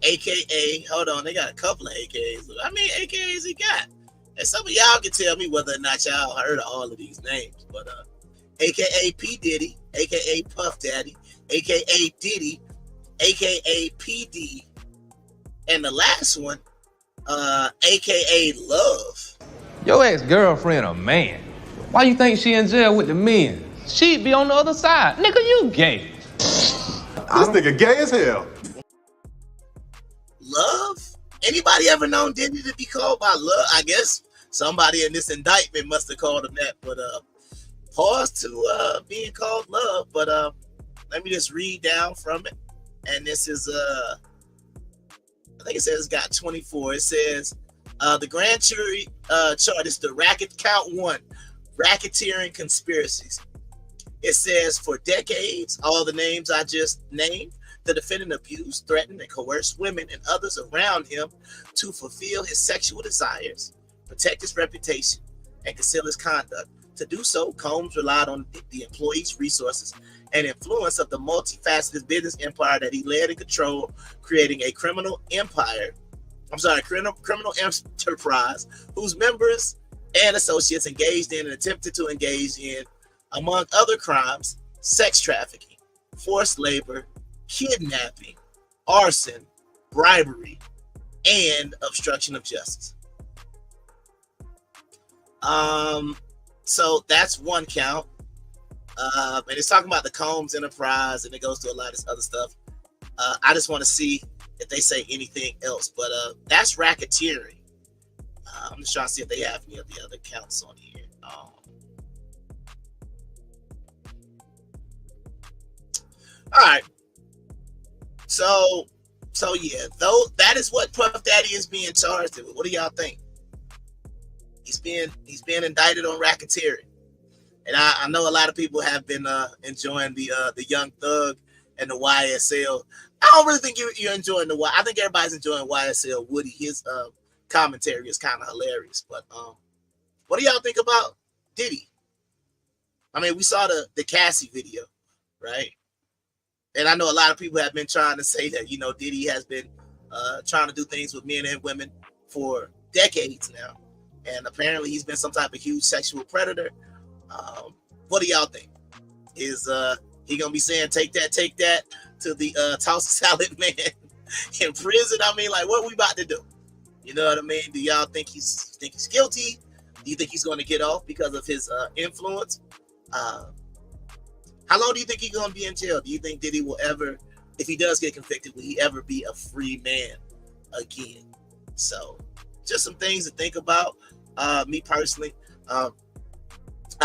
aka, hold on, they got a couple of AKAs. How many AKAs he got? And some of y'all can tell me whether or not y'all heard of all of these names, but aka P. Diddy, aka Puff Daddy, aka Diddy, aka PD, and the last one, aka Love. Your ex-girlfriend a man. Why you think she in jail with the men? She'd be on the other side. Nigga, you gay. This nigga gay as hell. Love? Anybody ever known Diddy to be called by Love? I guess somebody in this indictment must have called him that, but pause to being called Love. But let me just read down from it. And this is I think it says it's got 24. It says the grand jury chart is the racket count 1, racketeering conspiracies. It says for decades, all the names I just named, the defendant abused, threatened, and coerced women and others around him to fulfill his sexual desires, protect his reputation, and conceal his conduct. To do so, Combs relied on the employees' resources and influence of the multifaceted business empire that he led and controlled, creating a criminal enterprise whose members and associates engaged in and attempted to engage in, among other crimes, sex trafficking, forced labor, kidnapping, arson, bribery, and obstruction of justice. So that's one count. And it's talking about the Combs enterprise, and it goes to a lot of this other stuff. I just want to see if they say anything else, but that's racketeering. I'm just trying to see if they have any of the other counts on here. All right. So yeah, though that is what Puff Daddy is being charged with. What do y'all think? He's being indicted on racketeering, and I know a lot of people have been enjoying the Young Thug and the YSL. I don't really think you're enjoying the Y. I think everybody's enjoying YSL Woody. His commentary is kind of hilarious. But what do y'all think about Diddy? I mean, we saw the Cassie video, right? And I know a lot of people have been trying to say that, you know, Diddy has been trying to do things with men and women for decades now. And apparently he's been some type of huge sexual predator. What do y'all think? Is he going to be saying, take that to the toss salad man in prison? I mean, like, what we about to do? You know what I mean? Do y'all think he's guilty? Do you think he's going to get off because of his influence? How long do you think he's going to be in jail? Do you think Diddy will ever, if he does get convicted, will he ever be a free man again? So just some things to think about. Me personally, I've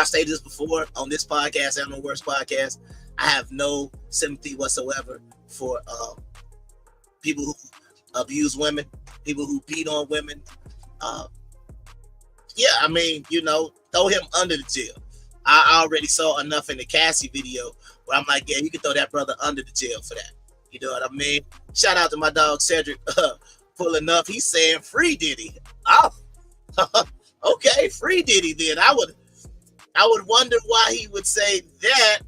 stated this before on this podcast and on the Worst Podcast. I have no sympathy whatsoever for people who abuse women, people who beat on women. Yeah, I mean, you know, throw him under the jail. I already saw enough in the Cassie video where I'm like, yeah, you can throw that brother under the jail for that. You know what I mean? Shout out to my dog Cedric pulling up. He's saying free Diddy. Oh, okay, free Diddy then. I would wonder why he would say that.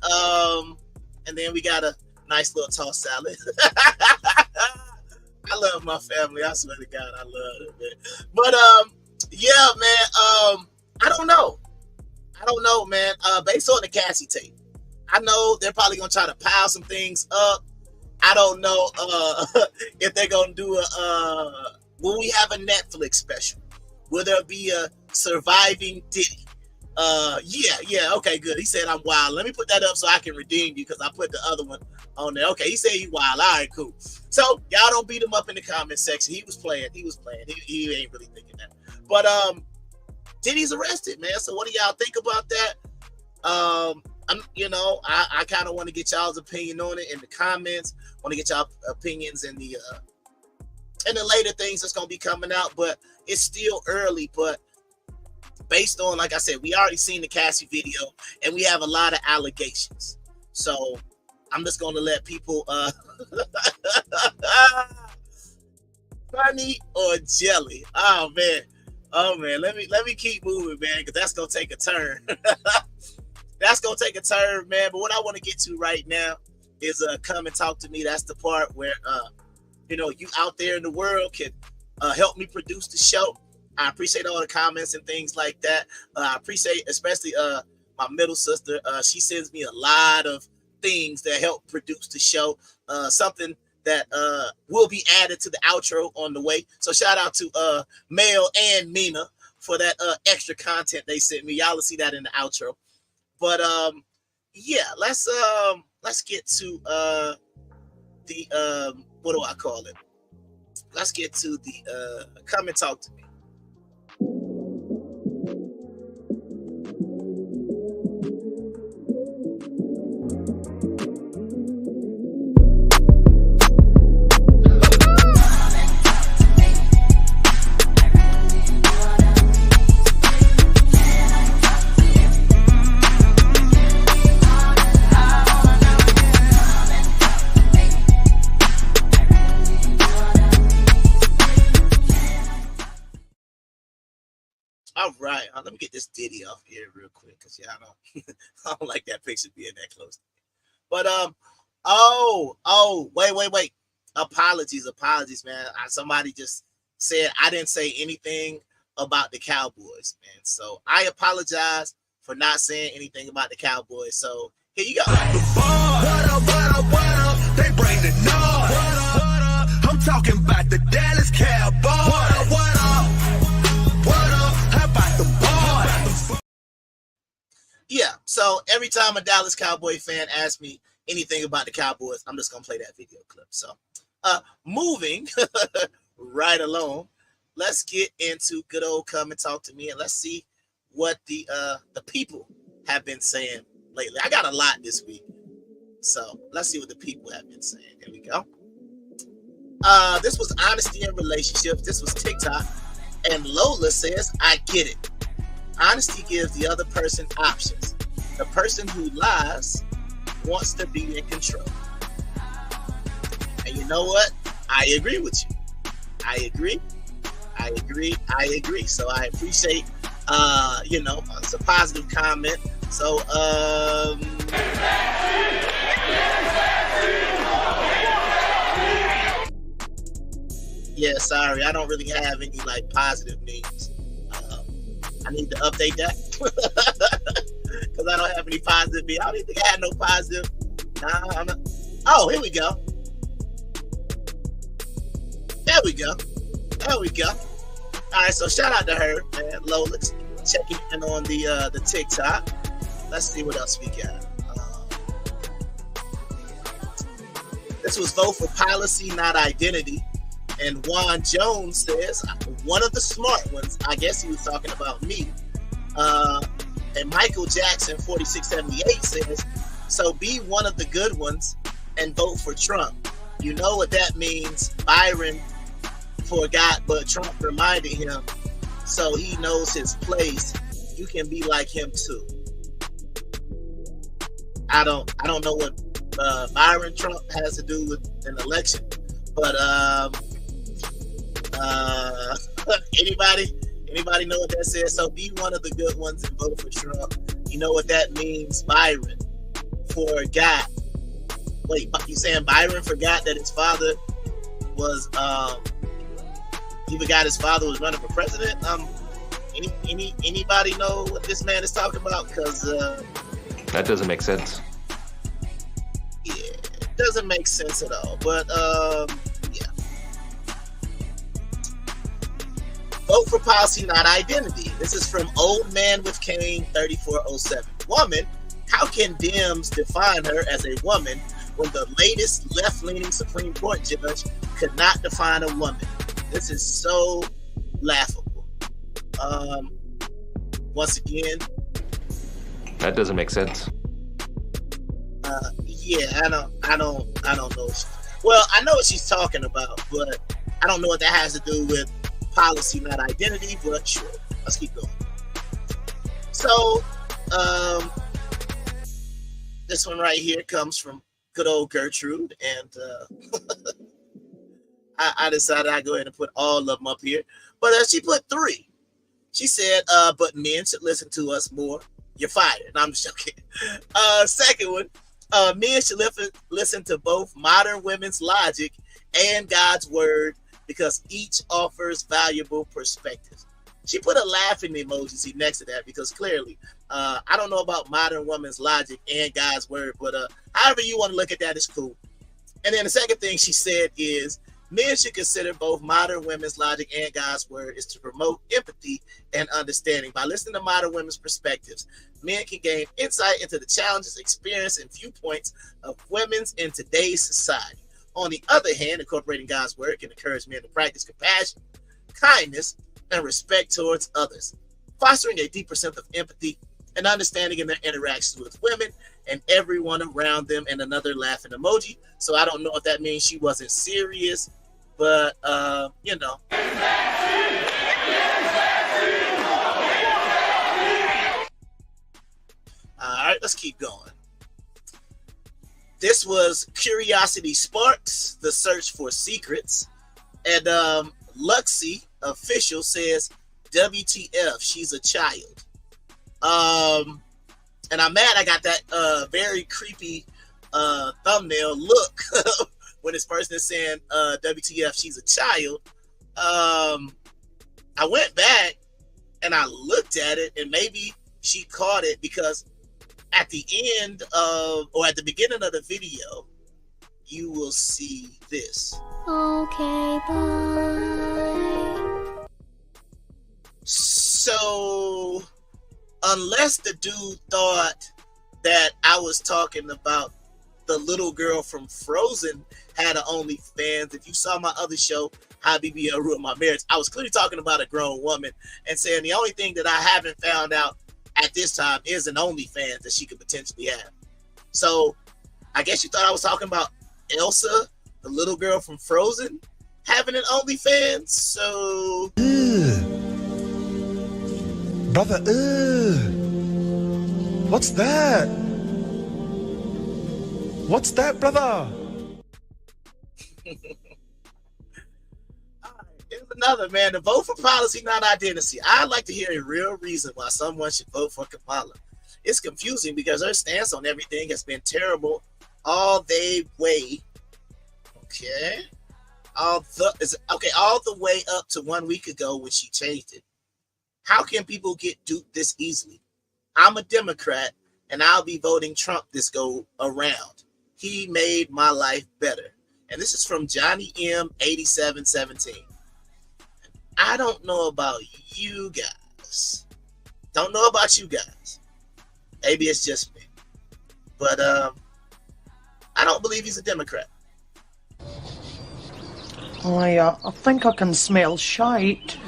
And then we got a nice little toss salad. I love my family. I swear to God, I love it, man. But yeah, man. I don't know, man. Based on the Cassie tape, I know they're probably gonna try to pile some things up. I don't know if they're gonna do will we have a Netflix special? Will there be a Surviving Diddy? Yeah, okay, good. He said I'm wild. Let me put that up so I can redeem you because I put the other one on there. Okay, he said he wild. All right, cool. So y'all don't beat him up in the comment section. He was playing. He ain't really thinking that. But Diddy's arrested, man. So what do y'all think about that? I kind of want to get y'all's opinion on it in the comments. Want to get y'all opinions in the later things that's gonna be coming out. But it's still early. But based on, like I said, we already seen the Cassie video, and we have a lot of allegations. So I'm just gonna let people funny or jelly. Oh man, let me keep moving, man, because that's gonna take a turn. That's gonna take a turn, man. But what I want to get to right now is come and talk to me. That's the part where you out there in the world can help me produce the show. I appreciate all the comments and things like that. I appreciate especially my middle sister. She sends me a lot of things that help produce the show. Something that will be added to the outro on the way. So shout out to Mel and Mina for that extra content they sent me. Y'all will see that in the outro. But yeah, let's get to the what do I call it? Let's get to the come and talk to me. All right, let me get this Diddy off here real quick because I don't like that picture being that close. But wait. Apologies, man. Somebody just said I didn't say anything about the Cowboys, man. So I apologize for not saying anything about the Cowboys. So here you go. What up? They bring the noise. What up? I'm talking about the Dallas Cowboys. What up? How about the boys? Yeah, so every time a Dallas Cowboy fan asks me anything about the Cowboys, I'm just gonna play that video clip. So moving right along, let's get into good old come and talk to me, and let's see what the people have been saying lately. I got a lot this week. So let's see what the people have been saying. Here we go. This was honesty in relationships. This was TikTok. And Lola says, I get it. Honesty gives the other person options. The person who lies wants to be in control. And you know what? I agree with you. I agree. So I appreciate, it's a positive comment. So, yeah, sorry, I don't really have any like positive memes. I need to update that because I don't have any positive memes. I don't even think I had no positive. Nah. Oh, here we go. There we go. All right, so shout out to her, man. Lola, checking in on the TikTok. Let's see what else we got. This was vote for policy, not identity. And Juan Jones says, one of the smart ones, I guess he was talking about me. And Michael Jackson, 4678 says, so be one of the good ones and vote for Trump. You know what that means. Byron forgot, but Trump reminded him, so he knows his place. You can be like him too. I don't know what Byron Trump has to do with an election, but anybody know what that says? So be one of the good ones and vote for Trump. You know what that means. Byron forgot. Wait, you saying Byron forgot that his father was he forgot his father was running for president? Anybody know what this man is talking about? Because that doesn't make sense. Yeah, it doesn't make sense at all. But yeah. Vote for policy, not identity. This is from Old Man with Cane 3407. Woman, how can Dems define her as a woman when the latest left-leaning Supreme Court judge could not define a woman? This is so laughable. Once again, that doesn't make sense. Yeah, I don't know. Well, I know what she's talking about, but I don't know what that has to do with policy, not identity. But sure, let's keep going. So, this one right here comes from good old Gertrude, and I decided I'd go ahead and put all of them up here. But she put 3. She said, but men should listen to us more. You're fired. No, I'm just joking. Second one, men should listen to both modern women's logic and God's word because each offers valuable perspectives. She put a laughing emoji next to that because clearly, I don't know about modern women's logic and God's word, but however you want to look at that is cool. And then the second thing she said is, men should consider both modern women's logic and God's word is to promote empathy and understanding. By listening to modern women's perspectives, men can gain insight into the challenges, experience, and viewpoints of women in today's society. On the other hand, incorporating God's word can encourage men to practice compassion, kindness, and respect towards others, fostering a deeper sense of empathy and understanding in their interactions with women and everyone around them. And another laughing emoji. So I don't know if that means she wasn't serious, but you know. All right, let's keep going. This was Curiosity Sparks, the search for secrets. And Luxie Official says, WTF, she's a child. And I'm mad I got that very creepy thumbnail look when this person is saying WTF, she's a child. I went back and I looked at it, and maybe she caught it because at the end of, or at the beginning of the video, you will see this. Okay, bye. So, unless the dude thought that I was talking about the little girl from Frozen had an OnlyFans, if you saw my other show, How BBL Ruined My Marriage, I was clearly talking about a grown woman and saying the only thing that I haven't found out at this time is an OnlyFans that she could potentially have. So I guess you thought I was talking about Elsa, the little girl from Frozen, having an OnlyFans. So, brother, what's that? What's that, brother? Here's another, man. The vote for policy, not identity. I'd like to hear a real reason why someone should vote for Kamala. It's confusing because her stance on everything has been terrible all the way. Okay. All the way up to 1 week ago when she changed it. How can people get duped this easily? I'm a Democrat and I'll be voting Trump this go around. He made my life better. And this is from Johnny M 8717. I don't know about you guys. Don't know about you guys. Maybe it's just me. But I don't believe he's a Democrat. I think I can smell shite.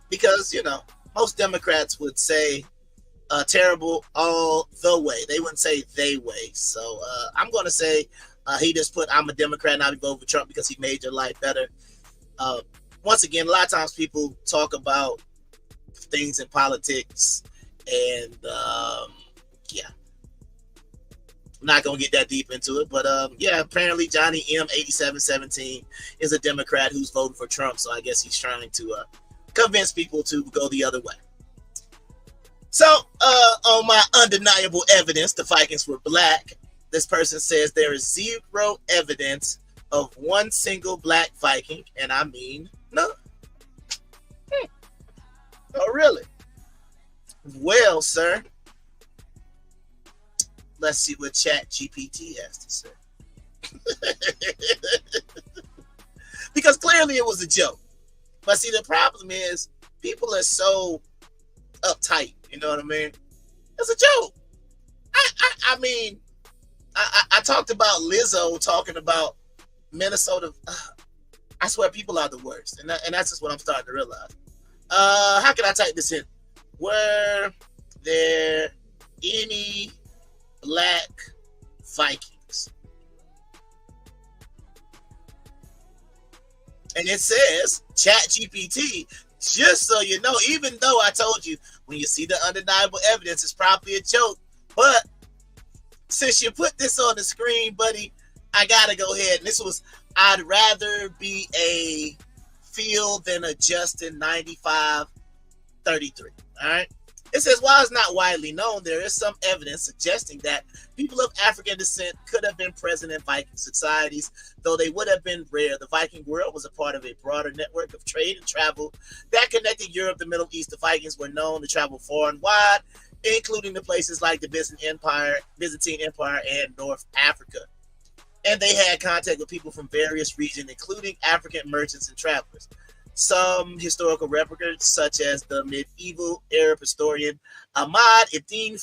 Because, you know, most Democrats would say terrible all the way. They wouldn't say they way. So I'm going to say he just put, I'm a Democrat and I'll be voting for Trump because he made your life better. Once again, a lot of times people talk about things in politics and yeah. I'm not going to get that deep into it, but yeah, apparently Johnny M 8717 is a Democrat who's voting for Trump. So I guess he's trying to convince people to go the other way. So on my undeniable evidence, the Vikings were black. This person says there is zero evidence of one single black Viking, and I mean none. Oh, really? Well, sir, let's see what ChatGPT has to say. Because clearly it was a joke. But see, the problem is people are so uptight. You know what I mean? It's a joke. I mean, I talked about Lizzo talking about Minnesota. I swear people are the worst. And that's just what I'm starting to realize. How can I type this in? Were there any black Vikings? And it says, ChatGPT, just so you know, even though I told you, when you see the undeniable evidence, it's probably a joke. But since you put this on the screen, buddy, I gotta go ahead. And this was, I'd rather be a Field than a Justin 9533. All right. It says, while it's not widely known, there is some evidence suggesting that people of African descent could have been present in Viking societies, though they would have been rare. The Viking world was a part of a broader network of trade and travel that connected Europe, the Middle East. The Vikings were known to travel far and wide, including to places like the Byzantine Empire, and North Africa. And they had contact with people from various regions, including African merchants and travelers. Some historical records, such as the medieval Arab historian Ahmad Ibn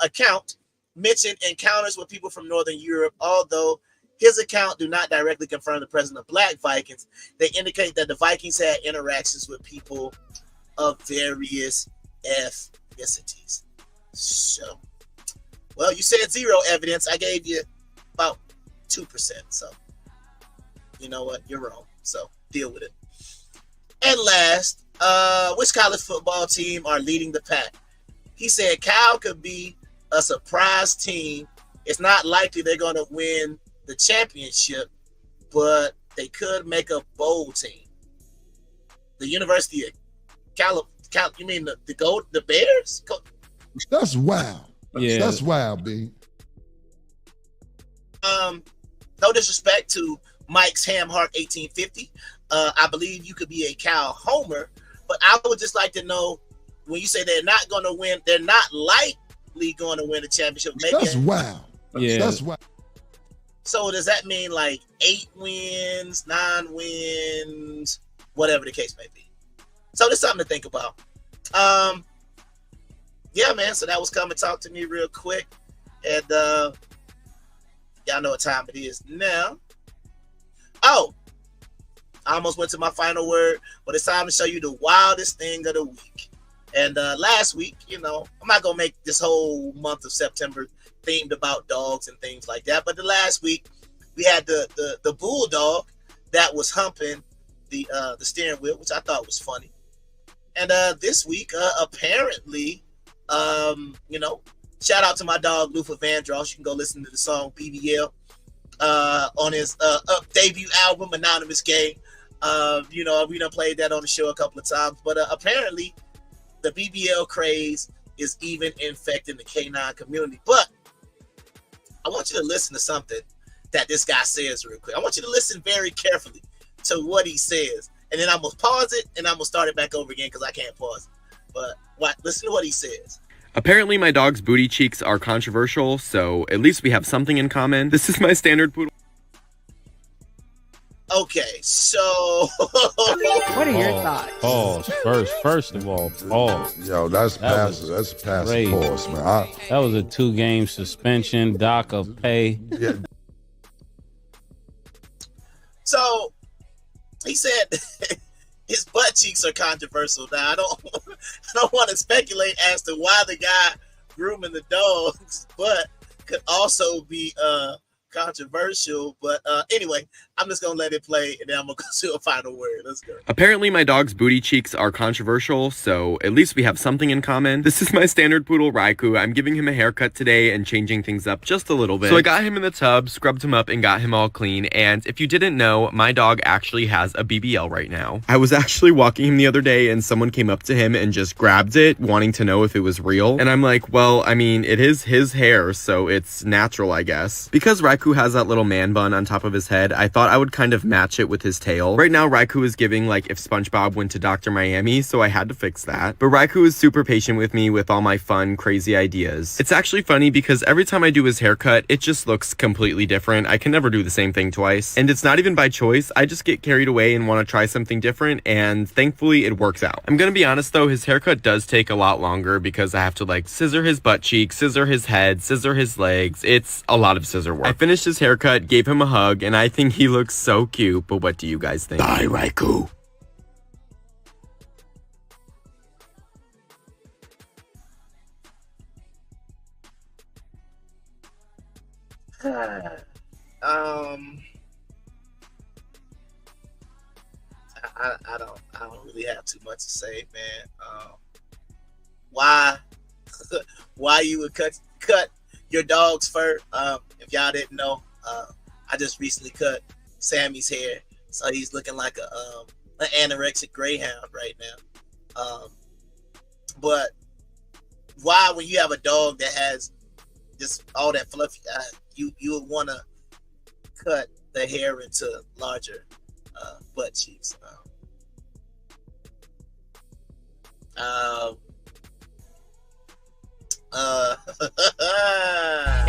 account, mentioned encounters with people from Northern Europe. Although his account do not directly confirm the presence of black Vikings, they indicate that the Vikings had interactions with people of various ethnicities. So, well, you said zero evidence. I gave you about 2%. So, you know what? You're wrong. So, deal with it. And last, which college football team are leading the pack? He said Cal could be a surprise team. It's not likely they're going to win the championship, but they could make a bowl team. The University of Cal, you mean the Bears? That's wild. Yeah. That's wild, B. No disrespect to Mike's Hamhart 1850. I believe you could be a Cal homer, but I would just like to know, when you say they're not going to win, they're not likely going to win a championship. That's wild. Yeah. That's wild. So does that mean like 8 wins, 9 wins, whatever the case may be? So there's something to think about. Yeah, man. So that was Come and Talk to Me real quick. And y'all know what time it is now. Oh, I almost went to my final word, but it's time to show you the wildest thing of the week. And last week, I'm not gonna make this whole month of September themed about dogs and things like that. But the last week we had the bulldog that was humping the steering wheel, which I thought was funny. And this week, apparently, shout out to my dog Luther Vandross. You can go listen to the song BBL on his debut album, Anonymous Game. We done played that on the show a couple of times, but apparently the BBL craze is even infecting the canine community. But I want you to listen to something that this guy says real quick. I want you to listen very carefully to what he says, and then I'm gonna pause it and I'm gonna start it back over again because I can't pause it. But listen to what he says. Apparently my dog's booty cheeks are controversial, so at least we have something in common. This is my standard poodle. Okay, so what are your thoughts? Pause. First of all, pause. Yo, that's passive. That's passive crazy. Pause, man. That was a 2-game suspension, dock of pay. Yeah. So he said his butt cheeks are controversial. Now I don't want to speculate as to why the guy grooming the dog's butt could also be controversial, but anyway, I'm just gonna let it play and then I'm gonna go to a final word. Let's go. Apparently my dog's booty cheeks are controversial, so at least we have something in common. This is my standard poodle Raikou. I'm giving him a haircut today and changing things up just a little bit. So I got him in the tub, scrubbed him up, and got him all clean. And if you didn't know, my dog actually has a BBL right now. I was actually walking him the other day and someone came up to him and just grabbed it, wanting to know if it was real. And I'm like, well, I mean, it is his hair, so it's natural, I guess. Because Raikou has that little man bun on top of his head, I thought I would kind of match it with his tail. Right now, Raikou is giving like if SpongeBob went to Dr. Miami, so I had to fix that. But Raikou is super patient with me with all my fun, crazy ideas. It's actually funny because every time I do his haircut, it just looks completely different. I can never do the same thing twice. And it's not even by choice. I just get carried away and want to try something different, and thankfully it works out. I'm gonna be honest though, his haircut does take a lot longer because I have to like scissor his butt cheek, scissor his head, scissor his legs. It's a lot of scissor work. I finished his haircut, gave him a hug, and I think he looks so cute, but what do you guys think? Bye, Raikou. I don't really have too much to say, man. Why you would cut your dog's fur? If y'all didn't know, I just recently cut Sammy's hair, so he's looking like an anorexic greyhound right now. But why, when you have a dog that has just all that fluffy, you would want to cut the hair into larger butt cheeks?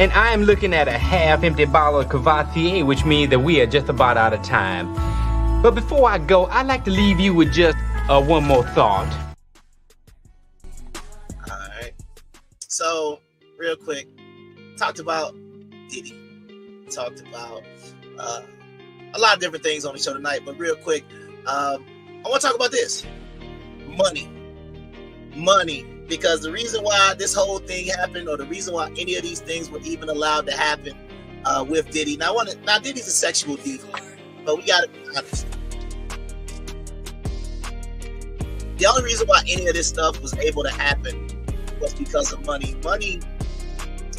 And I am looking at a half-empty bottle of Cavatier, which means that we are just about out of time. But before I go, I'd like to leave you with just one more thought. Alright. So, real quick, talked about Diddy. Talked about a lot of different things on the show tonight, but real quick, I want to talk about this. Money. Because the reason why this whole thing happened, or the reason why any of these things were even allowed to happen with Diddy. Now Diddy's a sexual diva, but we gotta be honest. The only reason why any of this stuff was able to happen was because of money. Money,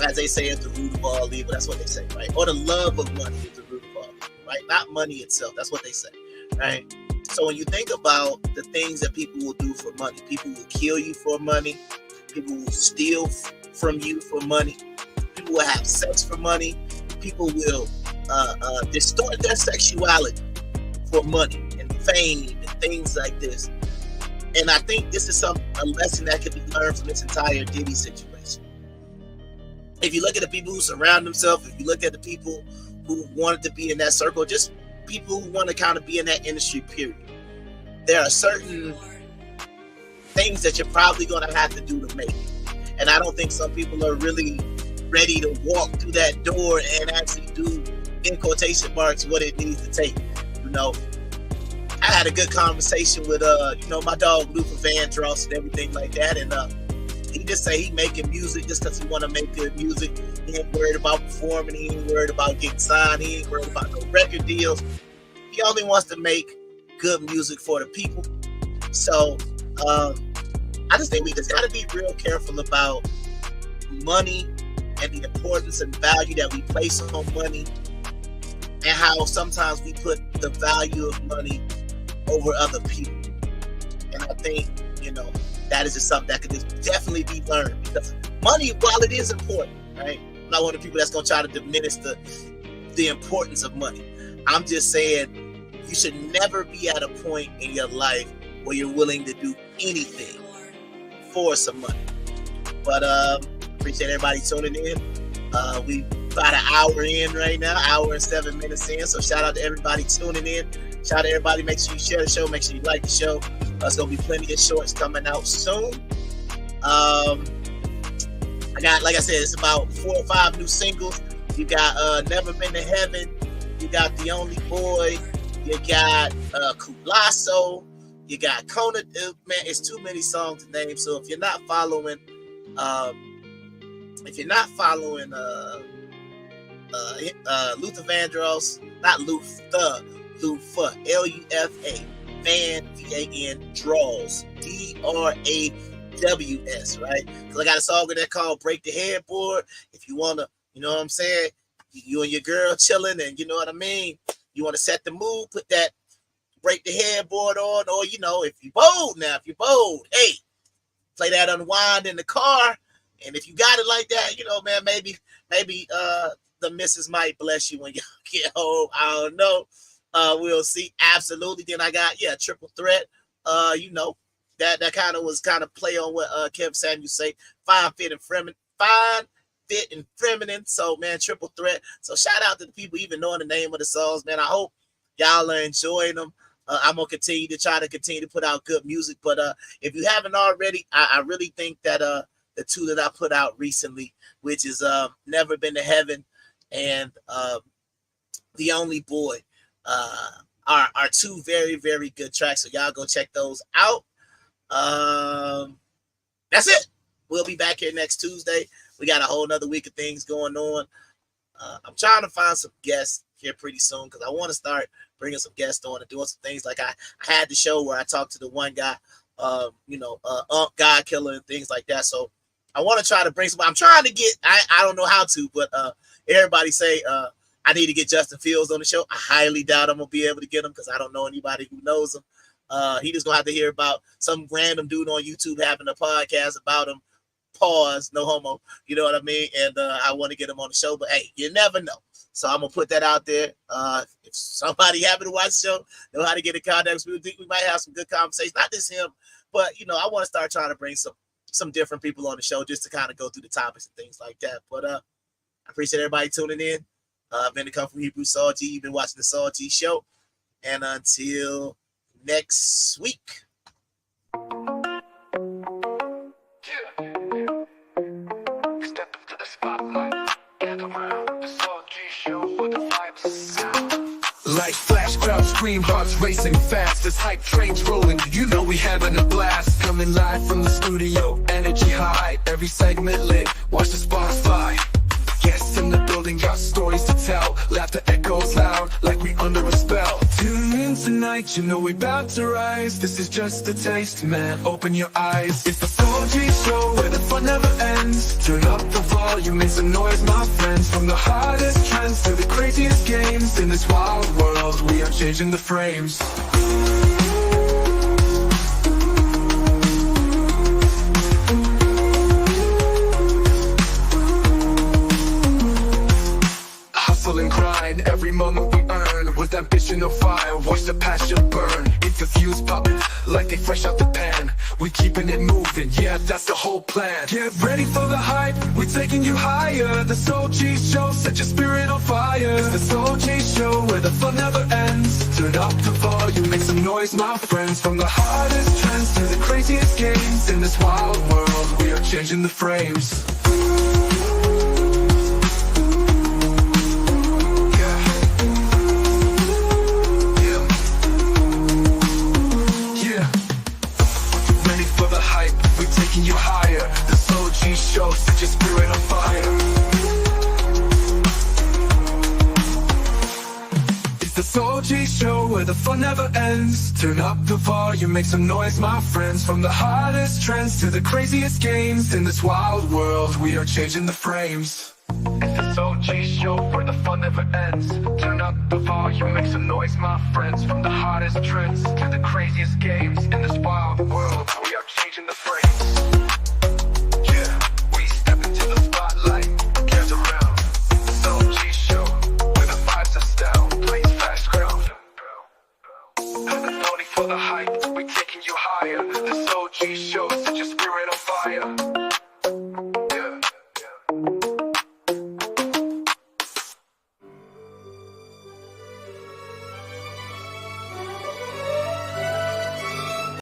as they say, is the root of all evil. That's what they say, right? Or the love of money is the root of all evil, right? Not money itself. That's what they say, right? So when you think about the things that people will do for money, people will kill you for money, people will steal from you for money, people will have sex for money, people will distort their sexuality for money and fame and things like this. And I think this is a lesson that can be learned from this entire Diddy situation. If you look at the people who surround themselves, if you look at the people who wanted to be in that circle, just people who want to kind of be in that industry, period. There are certain things that you're probably going to have to do to make it. And I don't think some people are really ready to walk through that door and actually do, in quotation marks, what it needs to take. You know, I had a good conversation with my dog Luther Vandross and everything like that, and he just say he making music just because he want to make good music. He ain't worried about performing. He ain't worried about getting signed. He ain't worried about no record deals. He only wants to make good music for the people. So I just think we just got to be real careful about money and the importance and value that we place on money, and how sometimes we put the value of money over other people. And I think, that is just something that could just definitely be learned, because money, while it is important, right? I'm not one of the people that's going to try to diminish the importance of money. I'm just saying you should never be at a point in your life where you're willing to do anything for some money. But appreciate everybody tuning in. We about an hour in right now, hour and 7 minutes in. So shout out to everybody tuning in. Shout out to everybody. Make sure you share the show. Make sure you like the show. There's going to be plenty of shorts coming out soon. I got, like I said, it's about 4 or 5 new singles. You got Never Been to Heaven. You got The Only Boy. You got Culasso. You got Kona. Man, it's too many songs to name. So if you're not following, Luther Vandross, not Luther, Lufa, Lufa, Van, V-A-N, Draws, D-R-A-W-S, right? Because I got a song in there called Break the Headboard. If you want to, you know what I'm saying? You and your girl chilling, and you know what I mean? You want to set the mood, put that Break the Headboard on, or, if you're bold, hey, play that Unwind in the car. And if you got it like that, man, maybe the missus might bless you when you get home. I don't know. We'll see. Absolutely. Then I got, Triple Threat. That kind of was play on what Kev Samuel say. Fine, fit, and feminine. So, man, Triple Threat. So shout out to the people even knowing the name of the songs, man. I hope y'all are enjoying them. I'm going to continue to put out good music. But if you haven't already, I really think that the 2 that I put out recently, which is Never Been to Heaven and The Only Boy, are 2 very, very good tracks. So y'all go check those out. That's it. We'll be back here next Tuesday. We got a whole nother week of things going on. I'm trying to find some guests here pretty soon, because I want to start bringing some guests on and doing some things. Like I had the show where I talked to the one guy, God Killer and things like that. So I want to try to bring some. I'm trying to get. I don't know how to, but everybody say I need to get Justin Fields on the show. I highly doubt I'm gonna be able to get him, because I don't know anybody who knows him. He just gonna have to hear about some random dude on YouTube having a podcast about him. Pause, no homo. You know what I mean? And I want to get him on the show, but hey, you never know. So I'm gonna put that out there. If somebody happen to watch the show, know how to get in contact with me, we might have some good conversations. Not just him, but I want to start trying to bring some different people on the show just to kind of go through the topics and things like that. But I appreciate everybody tuning in. I've been to Come From Hebrew Saul G. You've been watching the Saul G Show. And until next week. Step into the spotlight, gather around the Saul G Show for the vibes of sound. Like flash clouds, scream, hearts racing fast as hype trains rolling. We having a blast. Coming live from the studio, energy high, every segment lit. Watch the sparks fly. Guests in the building got stories to tell. Laughter echoes loud like we under a spell. Tune in tonight, we about to rise. This is just a taste, man. Open your eyes. It's the Saul G Show where the fun never ends. Turn up the volume, make some noise, my friends. From the hardest trends to the craziest games. In this wild world, we are changing the frames. And grind, every moment we earn with ambition of fire, watch the passion burn. Interviews pop like they fresh out the pan. We keeping it moving, yeah, that's the whole plan. Get ready for the hype, we're taking you higher. The Saul G Show, set your spirit on fire. It's the Saul G Show where the fun never ends. Turn up the volume, make some noise, my friends. From the hardest trends to the craziest games. In this wild world, we are changing the frames. taking you higher. The Soul G Show, set your spirit on fire. It's the Soul G Show where the fun never ends. Turn up the volume, make some noise, my friends. From the hottest trends to the craziest games, in this wild world we are changing the frames. It's the Soul G Show where the fun never ends. Turn up the volume, make some noise, my friends. From the hottest trends to the craziest games, in this wild world